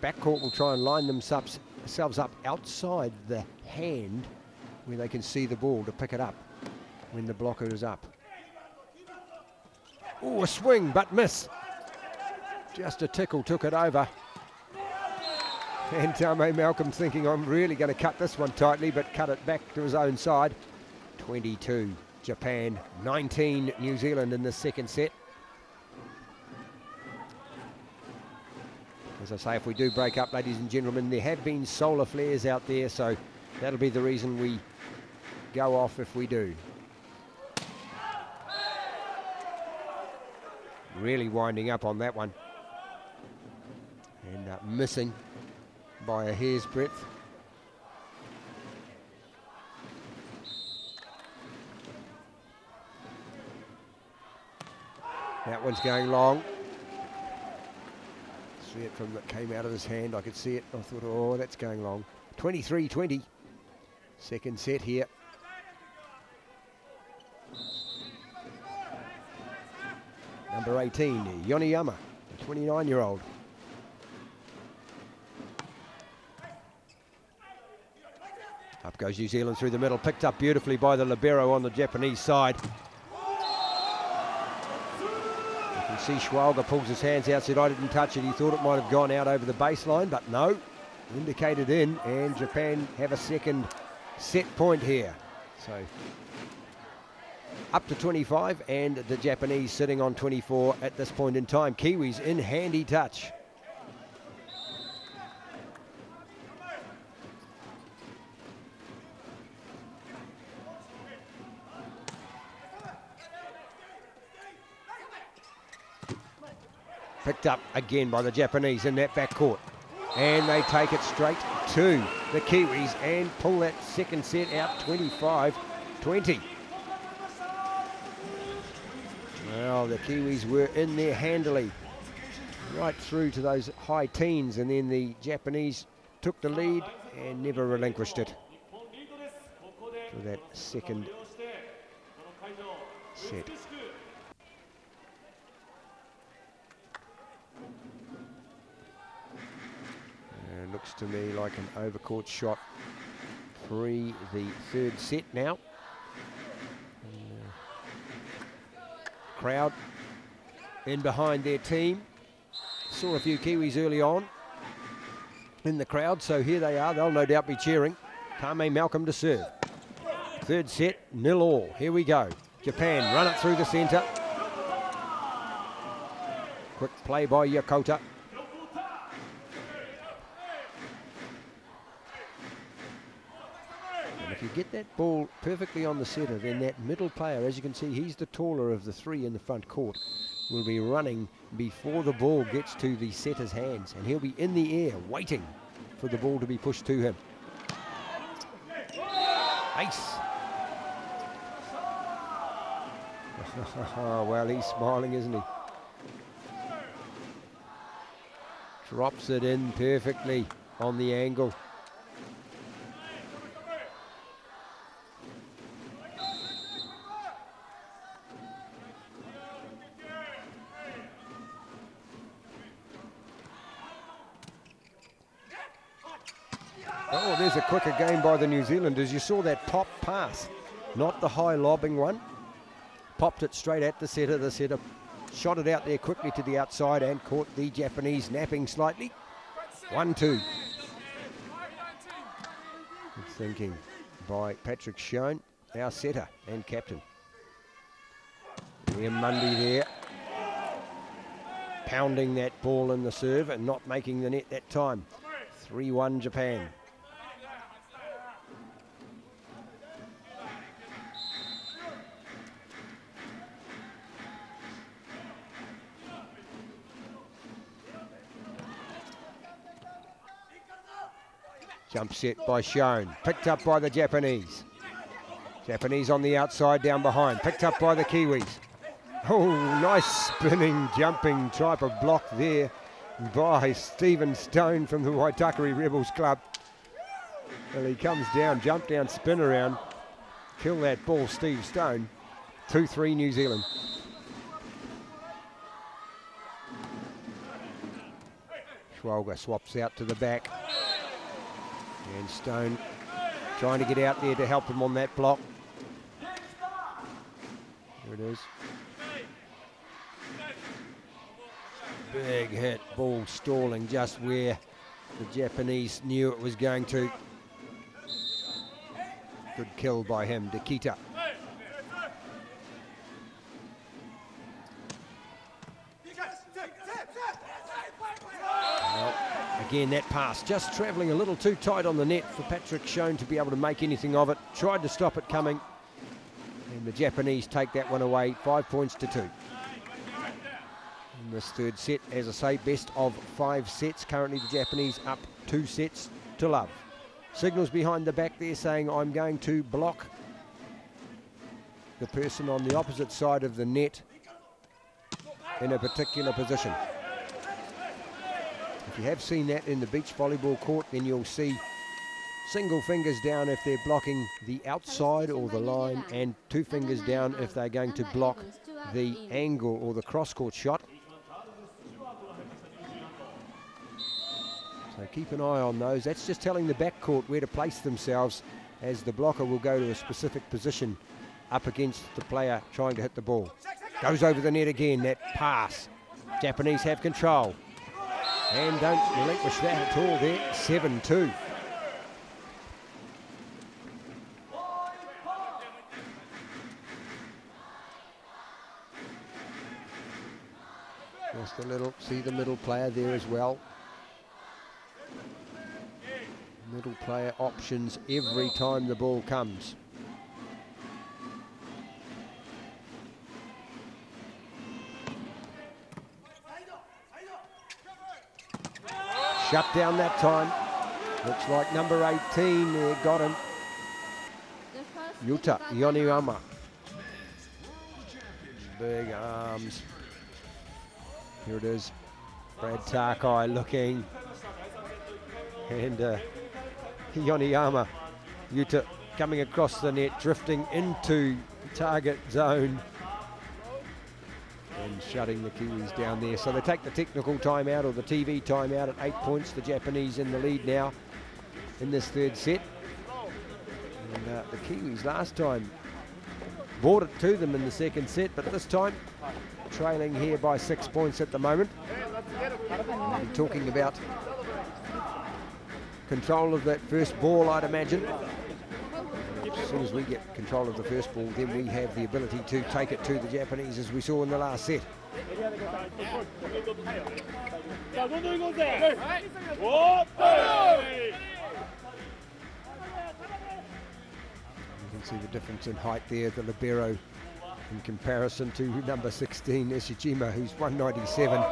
Backcourt will try and line themselves up outside the hand where they can see the ball to pick it up when the blocker is up. Oh, a swing, but miss. Just a tickle took it over. And Tame Malcolm thinking, I'm really going to cut this one tightly, but cut it back to his own side. 22 Japan, 19 New Zealand in the second set. As I say, if we do break up, ladies and gentlemen, there have been solar flares out there, so that'll be the reason we go off if we do. Really winding up on that one. And missing by a hair's breadth. That one's going long. See it from that came out of his hand. I could see it. I thought, oh, that's going long. 23-20. Second set here. Number 18, Yoniyama, the 29-year-old. Up goes New Zealand through the middle, picked up beautifully by the libero on the Japanese side. You can see Schwalger pulls his hands out, said, I didn't touch it. He thought it might have gone out over the baseline, but no, indicated in, and Japan have a second set point here. So up to 25, and the Japanese sitting on 24 at this point in time. Kiwis in handy touch. Picked up again by the Japanese in that backcourt. And they take it straight to the Kiwis and pull that second set out 25-20. Well, the Kiwis were in there handily, right through to those high teens, and then the Japanese took the lead and never relinquished it for that second set. And looks to me like an overcourt shot pre the third set now. Crowd in behind their team. Saw a few Kiwis early on in the crowd, so here they are. They'll no doubt be cheering. Tame Malcolm to serve. Third set, 0-all. Here we go. Japan run it through the centre. Quick play by Yokota. And if you get that ball perfectly on the setter, then that middle player, as you can see, he's the taller of the three in the front court, will be running before the ball gets to the setter's hands. And he'll be in the air waiting for the ball to be pushed to him. Ace. Well, he's smiling, isn't he? Drops it in perfectly on the angle. Oh, there's a quicker game by the New Zealanders. You saw that pop pass, not the high lobbing one. Popped it straight at the setter. The setter shot it out there quickly to the outside and caught the Japanese napping slightly. 1-2. Good thinking by Patrick Schoen, our setter and captain. Liam Mundy there, pounding that ball in the serve and not making the net that time. 3-1 Japan. Jump set by Schoen, picked up by the Japanese. Japanese on the outside, down behind, picked up by the Kiwis. Oh, nice spinning, jumping type of block there by Stephen Stone from the Waitakere Rebels Club. Well, he comes down, jump down, spin around, kill that ball, Steve Stone. 2-3 New Zealand. Schwalger swaps out to the back. And Stone trying to get out there to help him on that block. There it is. Big hit, ball stalling just where the Japanese knew it was going to. Good kill by him, Dekita. Again, that pass just travelling a little too tight on the net for Patrick Schoen to be able to make anything of it. Tried to stop it coming. And the Japanese take that one away, 5 points to 2. In this third set, as I say, best of 5 sets. Currently the Japanese up 2 sets to love. Signals behind the back there saying I'm going to block the person on the opposite side of the net in a particular position. If you have seen that in the beach volleyball court, then you'll see single fingers down if they're blocking the outside or the line, and 2 fingers down if they're going to block the angle or the cross-court shot. So keep an eye on those. That's just telling the backcourt where to place themselves, as the blocker will go to a specific position up against the player trying to hit the ball. Goes over the net again, that pass. Japanese have control. And don't relinquish that at all there, 7-2. Just a little, see the middle player there as well. Middle player options every time the ball comes. Shut down that time. Looks like number 18 there got him. Yuta Yoniyama. Big arms. Here it is. Brad Takai looking. And Yoniyama. Yuta coming across the net, drifting into the target zone. and shutting the Kiwis down there. So they take the technical timeout or the TV timeout at 8 points. The Japanese in the lead now in this third set. And the Kiwis last time brought it to them in the second set, but this time trailing here by 6 points at the moment. And talking about control of that first ball, I'd imagine. As soon as we get control of the first ball, then we have the ability to take it to the Japanese, as we saw in the last set. You can see the difference in height there, the libero in comparison to number 16, Ishijima, who's 197.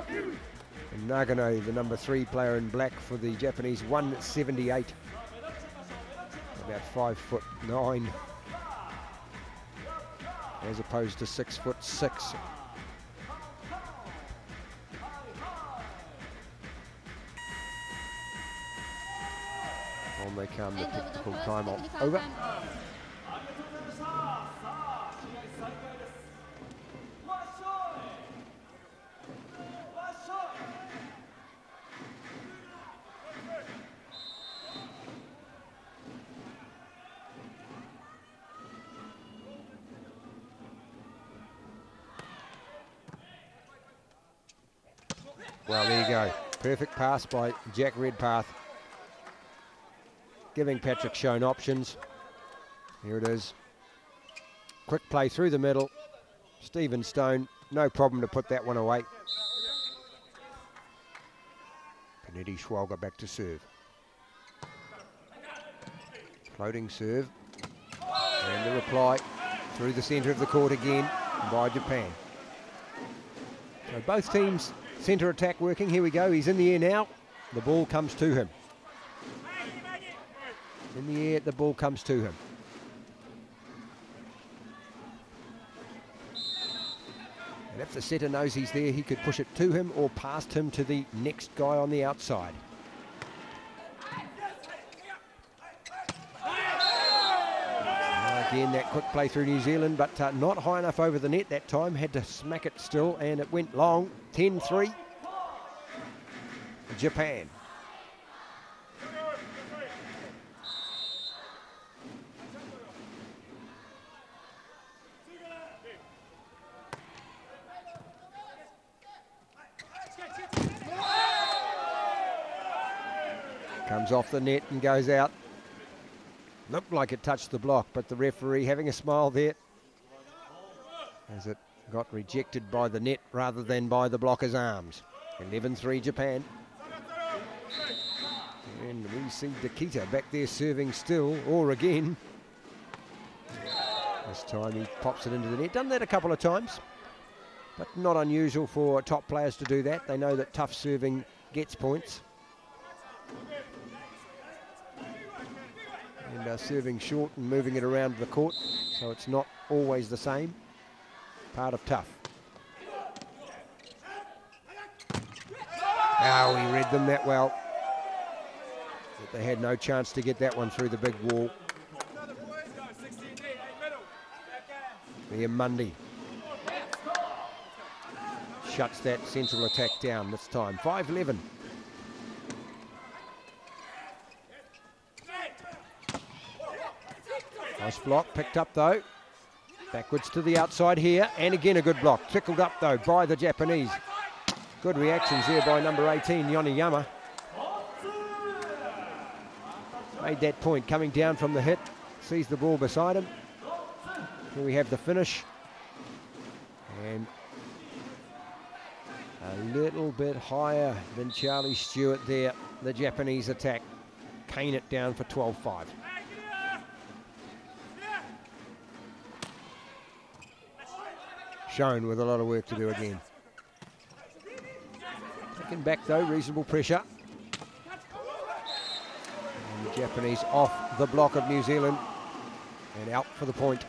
And Nagano, the number 3 player in black for the Japanese, 178. About 5'9", as opposed to 6'6". On they come, the technical time over. Well, there you go. Perfect pass by Jack Redpath, giving Patrick Schoen options. Here it is. Quick play through the middle. Stephen Stone, no problem to put that one away. Panetti Schwalger back to serve. Floating serve. And the reply through the centre of the court again by Japan. So both teams centre attack working. Here we go. He's in the air now. The ball comes to him. In the air, the ball comes to him. And if the setter knows he's there, he could push it to him or past him to the next guy on the outside. Again, that quick play through New Zealand, but not high enough over the net that time. Had to smack it still, and it went long. 10-3. Japan. Comes off the net and goes out. Looked like it touched the block, but the referee having a smile there as it got rejected by the net rather than by the blocker's arms. 11-3 Japan. And we see Dakita back there serving still, or again. This time he pops it into the net. Done that a couple of times, but not unusual for top players to do that. They know that tough serving gets points. And serving short and moving it around the court, so it's not always the same. Part of tough. Oh, he read them that well. But they had no chance to get that one through the big wall. There, Mundy shuts that central attack down this time. 5-11. Nice block, picked up though. Backwards to the outside here, and again a good block. Trickled up though by the Japanese. Good reactions there by number 18, Yoneyama. Made that point, coming down from the hit. Sees the ball beside him. Here we have the finish. And a little bit higher than Charlie Stewart there. The Japanese attack. Cane it down for 12-5. Shown with a lot of work to do again. Taken back though, reasonable pressure. And the Japanese off the block of New Zealand and out for the point.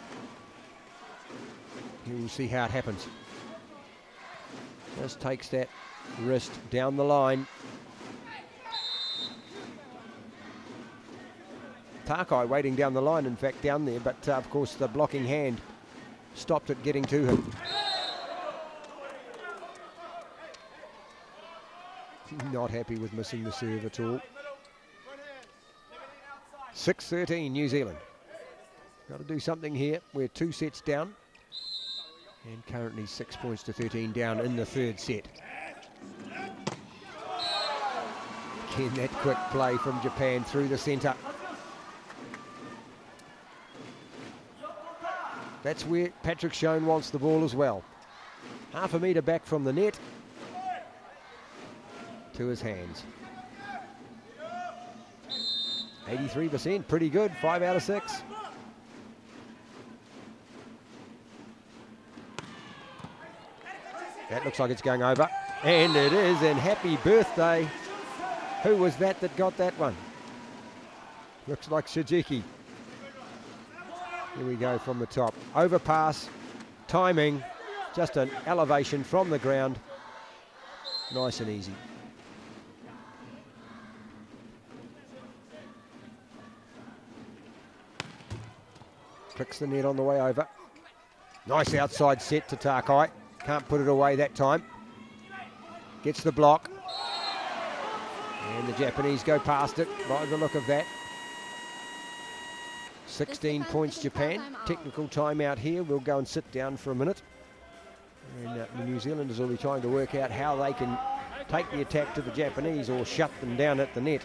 You will see how it happens. Just takes that wrist down the line. Takai waiting down the line, in fact, down there, but of course the blocking hand stopped it getting to him. Not happy with missing the serve at all. 6-13 New Zealand. Got to do something here. We're 2 sets down. And currently 6 points to 13 down in the third set. Again, that quick play from Japan through the centre. That's where Patrick Schoen wants the ball as well. Half a metre back from the net to his hands. 83%, pretty good, 5 out of 6. That looks like it's going over, and it is, and happy birthday. Who was that got that one? Looks like Shijiki. Here we go from the top. Overpass, timing, just an elevation from the ground. Nice and easy. Clicks the net on the way over. Nice outside set to Takai. Can't put it away that time. Gets the block. And the Japanese go past it by the look of that. 16 points Japan. Technical timeout here. We'll go and sit down for a minute. And the New Zealanders will be trying to work out how they can take the attack to the Japanese or shut them down at the net.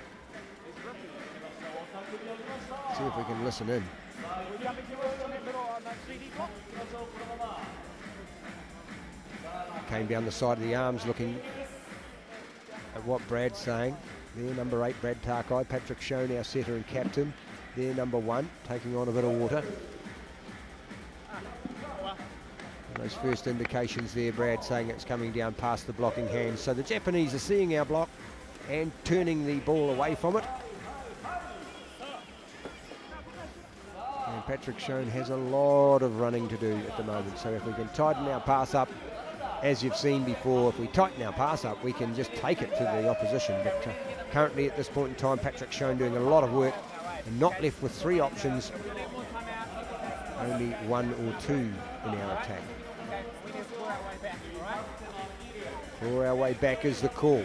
See if we can listen in. Came down the side of the arms looking at what Brad's saying. There, number 8, Brad Takai. Patrick Schoen, our setter and captain. There, number 1, taking on a bit of water. And those first indications there, Brad saying it's coming down past the blocking hands. So the Japanese are seeing our block and turning the ball away from it. And Patrick Schoen has a lot of running to do at the moment. So if we can tighten our pass up, as you've seen before, if we tighten our pass up, we can just take it to the opposition. But currently at this point in time, Patrick Schoen doing a lot of work and not left with 3 options, only 1 or 2 in our attack. For our way back is the call.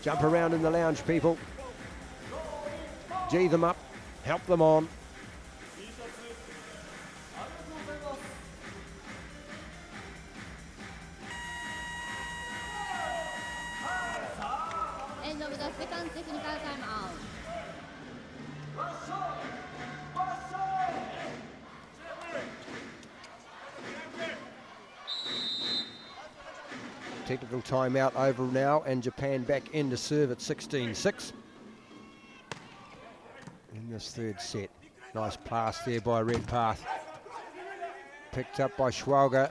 Jump around in the lounge, people. G them up, help them on. End of the second technical timeout. Technical timeout over now, and Japan back in to serve at 16-6 in this third set. Nice pass there by Redpath. Picked up by Schwalger.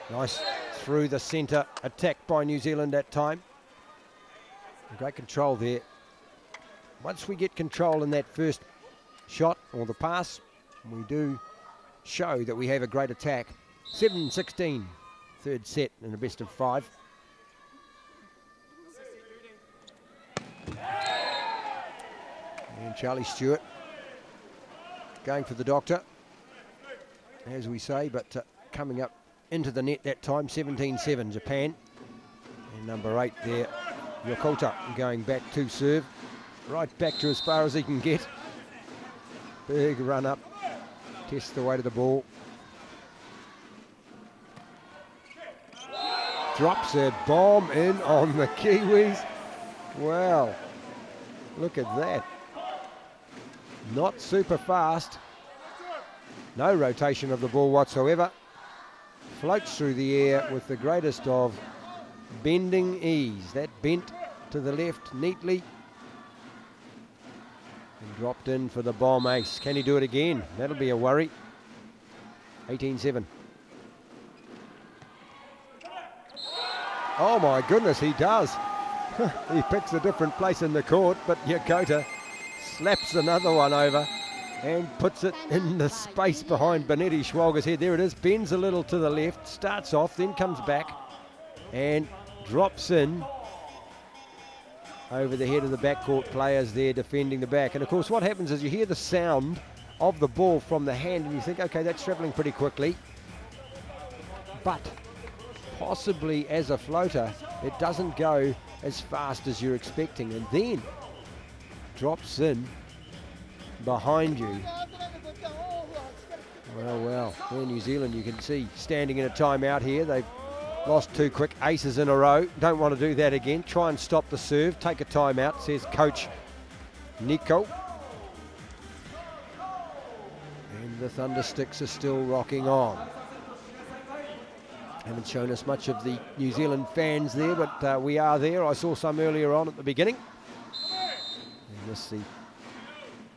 Nice through the centre, attacked by New Zealand that time. Great control there. Once we get control in that first shot or the pass, we do show that we have a great attack. 7-16, third set in a best of 5. And Charlie Stewart going for the doctor, as we say, but coming up into the net that time. 17-7 Japan. And number 8 there, Yokota, going back to serve. Right back to as far as he can get. Big run up. Tests the weight of the ball. Drops a bomb in on the Kiwis. Wow. Look at that. Not super fast. No rotation of the ball whatsoever. Floats through the air with the greatest of bending ease. That bent to the left neatly. And dropped in for the bomb ace. Can he do it again? That'll be a worry. 18-7. Oh my goodness, he does. He picks a different place in the court, but Yokota slaps another one over and puts it in the space behind Benetti Schwalger's head. There it is, bends a little to the left, starts off, then comes back and drops in over the head of the backcourt players there defending the back. And of course what happens is you hear the sound of the ball from the hand and you think, okay, that's travelling pretty quickly. But possibly as a floater, it doesn't go as fast as you're expecting, and then drops in behind you. Well, there New Zealand, you can see, standing in a timeout here. They've lost 2 quick aces in a row. Don't want to do that again. Try and stop the serve. Take a timeout, says Coach Nico. And the Thundersticks are still rocking on. Haven't shown us much of the New Zealand fans there, but we are there. I saw some earlier on at the beginning. And this is the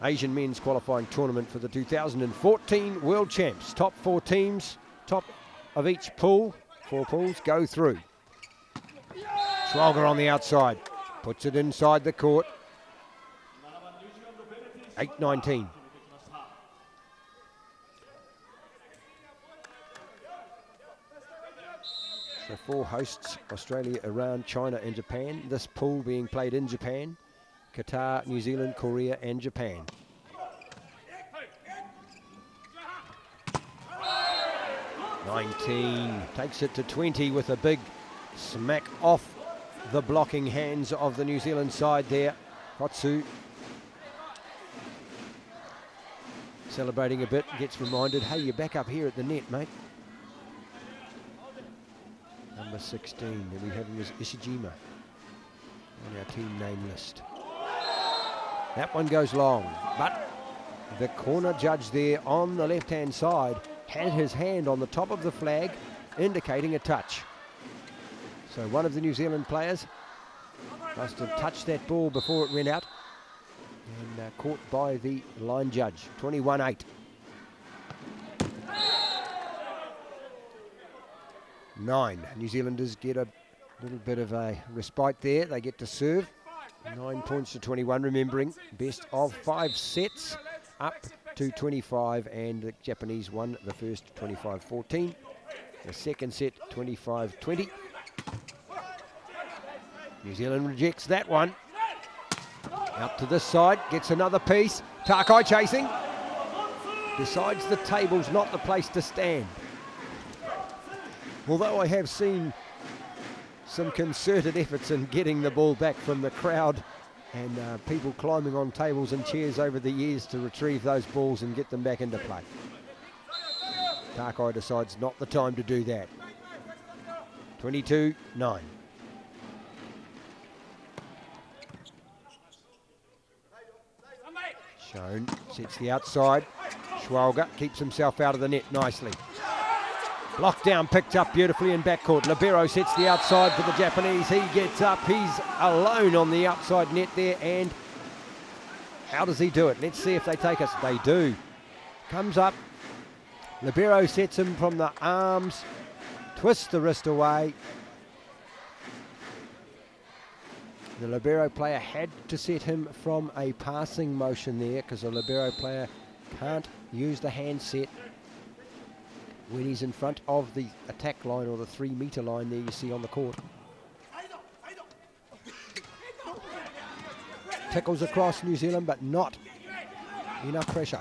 Asian men's qualifying tournament for the 2014 World Champs. Top 4 teams, top of each pool, 4 pools, go through. Schwalger on the outside, puts it inside the court. 8-19. So 4 hosts, Australia, Iran, China and Japan. This pool being played in Japan. Qatar, New Zealand, Korea and Japan. Takes it to 20 with a big smack off the blocking hands of the New Zealand side there. Kotsu celebrating a bit, gets reminded, hey, you're back up here at the net, mate. Number 16 that we have him as Ishijima on our team name list. That one goes long, but the corner judge there on the left-hand side had his hand on the top of the flag, indicating a touch. So one of the New Zealand players must have touched that ball before it went out, and caught by the line judge. 21-8. New Zealanders get a little bit of a respite there. They get to serve. 9 points to 21, remembering best of 5 sets up to 25, and the Japanese won the first 25-14. The second set 25-20. New Zealand rejects that one. Out to this side, gets another piece. Takai chasing. Decides the table's not the place to stand. Although I have seen some concerted efforts in getting the ball back from the crowd, and people climbing on tables and chairs over the years to retrieve those balls and get them back into play. Takai decides not the time to do that. 22-9. Shown, sets the outside. Schwalger keeps himself out of the net nicely. Blocked down, picked up beautifully in backcourt. Libero sets the outside for the Japanese. He gets up. He's alone on the outside net there. And how does he do it? Let's see if they take us. They do. Comes up. Libero sets him from the arms. Twists the wrist away. The libero player had to set him from a passing motion there, because the libero player can't use the handset when he's in front of the attack line, or the 3-meter line there you see on the court. Tickles across New Zealand, but not enough pressure.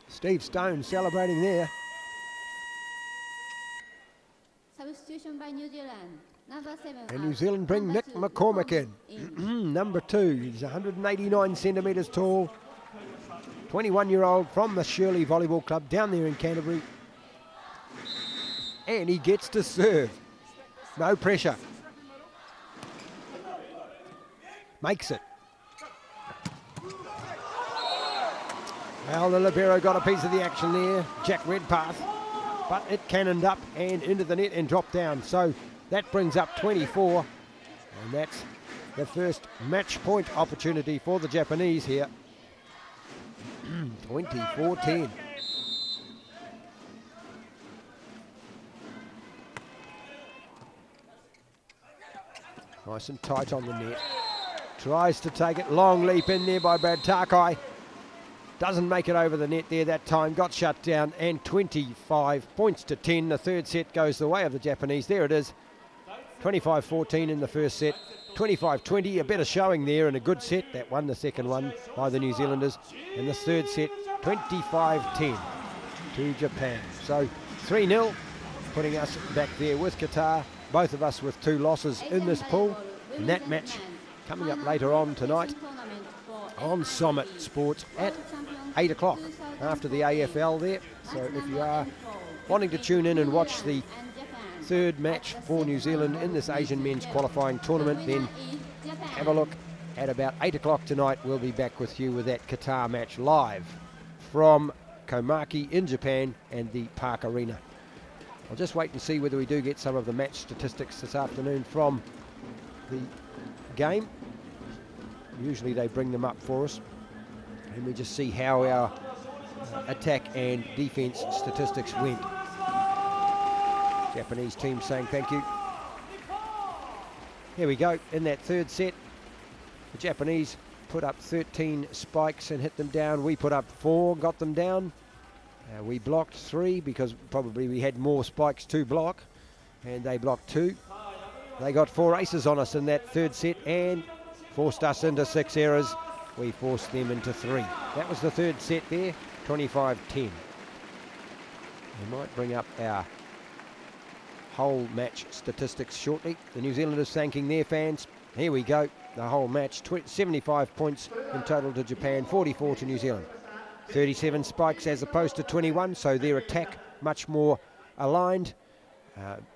Steve Stone celebrating there. Substitution by New Zealand. Number 7. And New Zealand bring Nick McCormick in. Number 2, he's 189 centimetres tall. 21-year-old from the Shirley Volleyball Club down there in Canterbury. And he gets to serve. No pressure. Makes it. Well, the libero got a piece of the action there. Jack Redpath. But it cannoned up and into the net and dropped down. So that brings up 24. And that's the first match point opportunity for the Japanese here. 24-10. Nice and tight on the net. Tries to take it. Long leap in there by Brad Takai. Doesn't make it over the net there that time. Got shut down, and 25 points to 10. The third set goes the way of the Japanese. There it is. 25-14 in the first set. 25-20, a better showing there and a good set. That won the second one by the New Zealanders. And this third set, 25-10 to Japan. So 3-0, putting us back there with Qatar. Both of us with 2 losses in this pool. And that match coming up later on tonight on Summit Sports at 8 o'clock after the AFL there. So if you are wanting to tune in and watch the third match for New Zealand in this Asian men's qualifying tournament, then have a look at about 8 o'clock tonight. We'll be back with you with that Qatar match live from Komaki in Japan and the Park Arena. I'll just wait and see whether we do get some of the match statistics this afternoon from the game. Usually they bring them up for us, and we just see how our attack and defense statistics went. Japanese team saying thank you. Here we go in that third set. The Japanese put up 13 spikes and hit them down. We put up 4, got them down. We blocked 3 because probably we had more spikes to block, and they blocked 2. They got 4 aces on us in that third set and forced us into 6 errors. We forced them into 3. That was the third set there, 25-10. We might bring up our whole match statistics shortly. The New Zealanders thanking their fans. Here we go, the whole match. 75 points in total to Japan, 44 to New Zealand. 37 spikes as opposed to 21, so their attack much more aligned.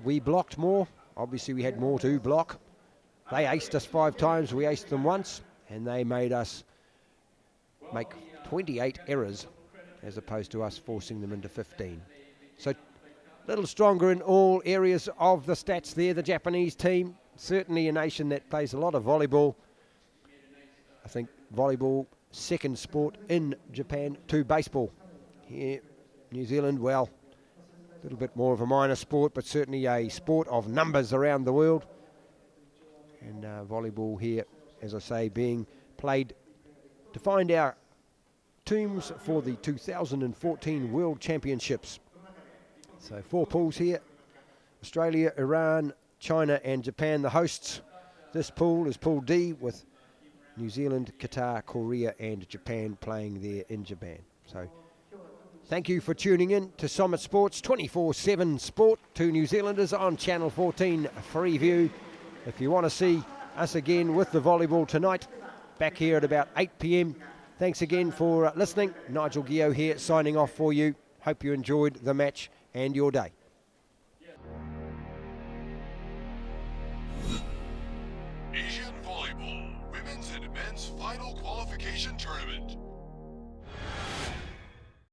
We blocked more. Obviously we had more to block. They aced us 5 times, we aced them once, and they made us make 28 errors as opposed to us forcing them into 15. So a little stronger in all areas of the stats there, the Japanese team. Certainly a nation that plays a lot of volleyball. I think volleyball, second sport in Japan to baseball. Here, New Zealand, well, a little bit more of a minor sport, but certainly a sport of numbers around the world. And volleyball here, as I say, being played to find our teams for the 2014 World Championships. So 4 pools here: Australia, Iran, China and Japan, the hosts. This pool is Pool D, with New Zealand, Qatar, Korea and Japan playing there in Japan. So thank you for tuning in to Summit Sports 24/7 Sport to New Zealanders on Channel 14 Freeview. If you want to see us again with the volleyball tonight, back here at about 8 p.m. Thanks again for listening. Nigel Gio here signing off for you. Hope you enjoyed the match and your day. Asian Volleyball Women's and Men's Final Qualification Tournament.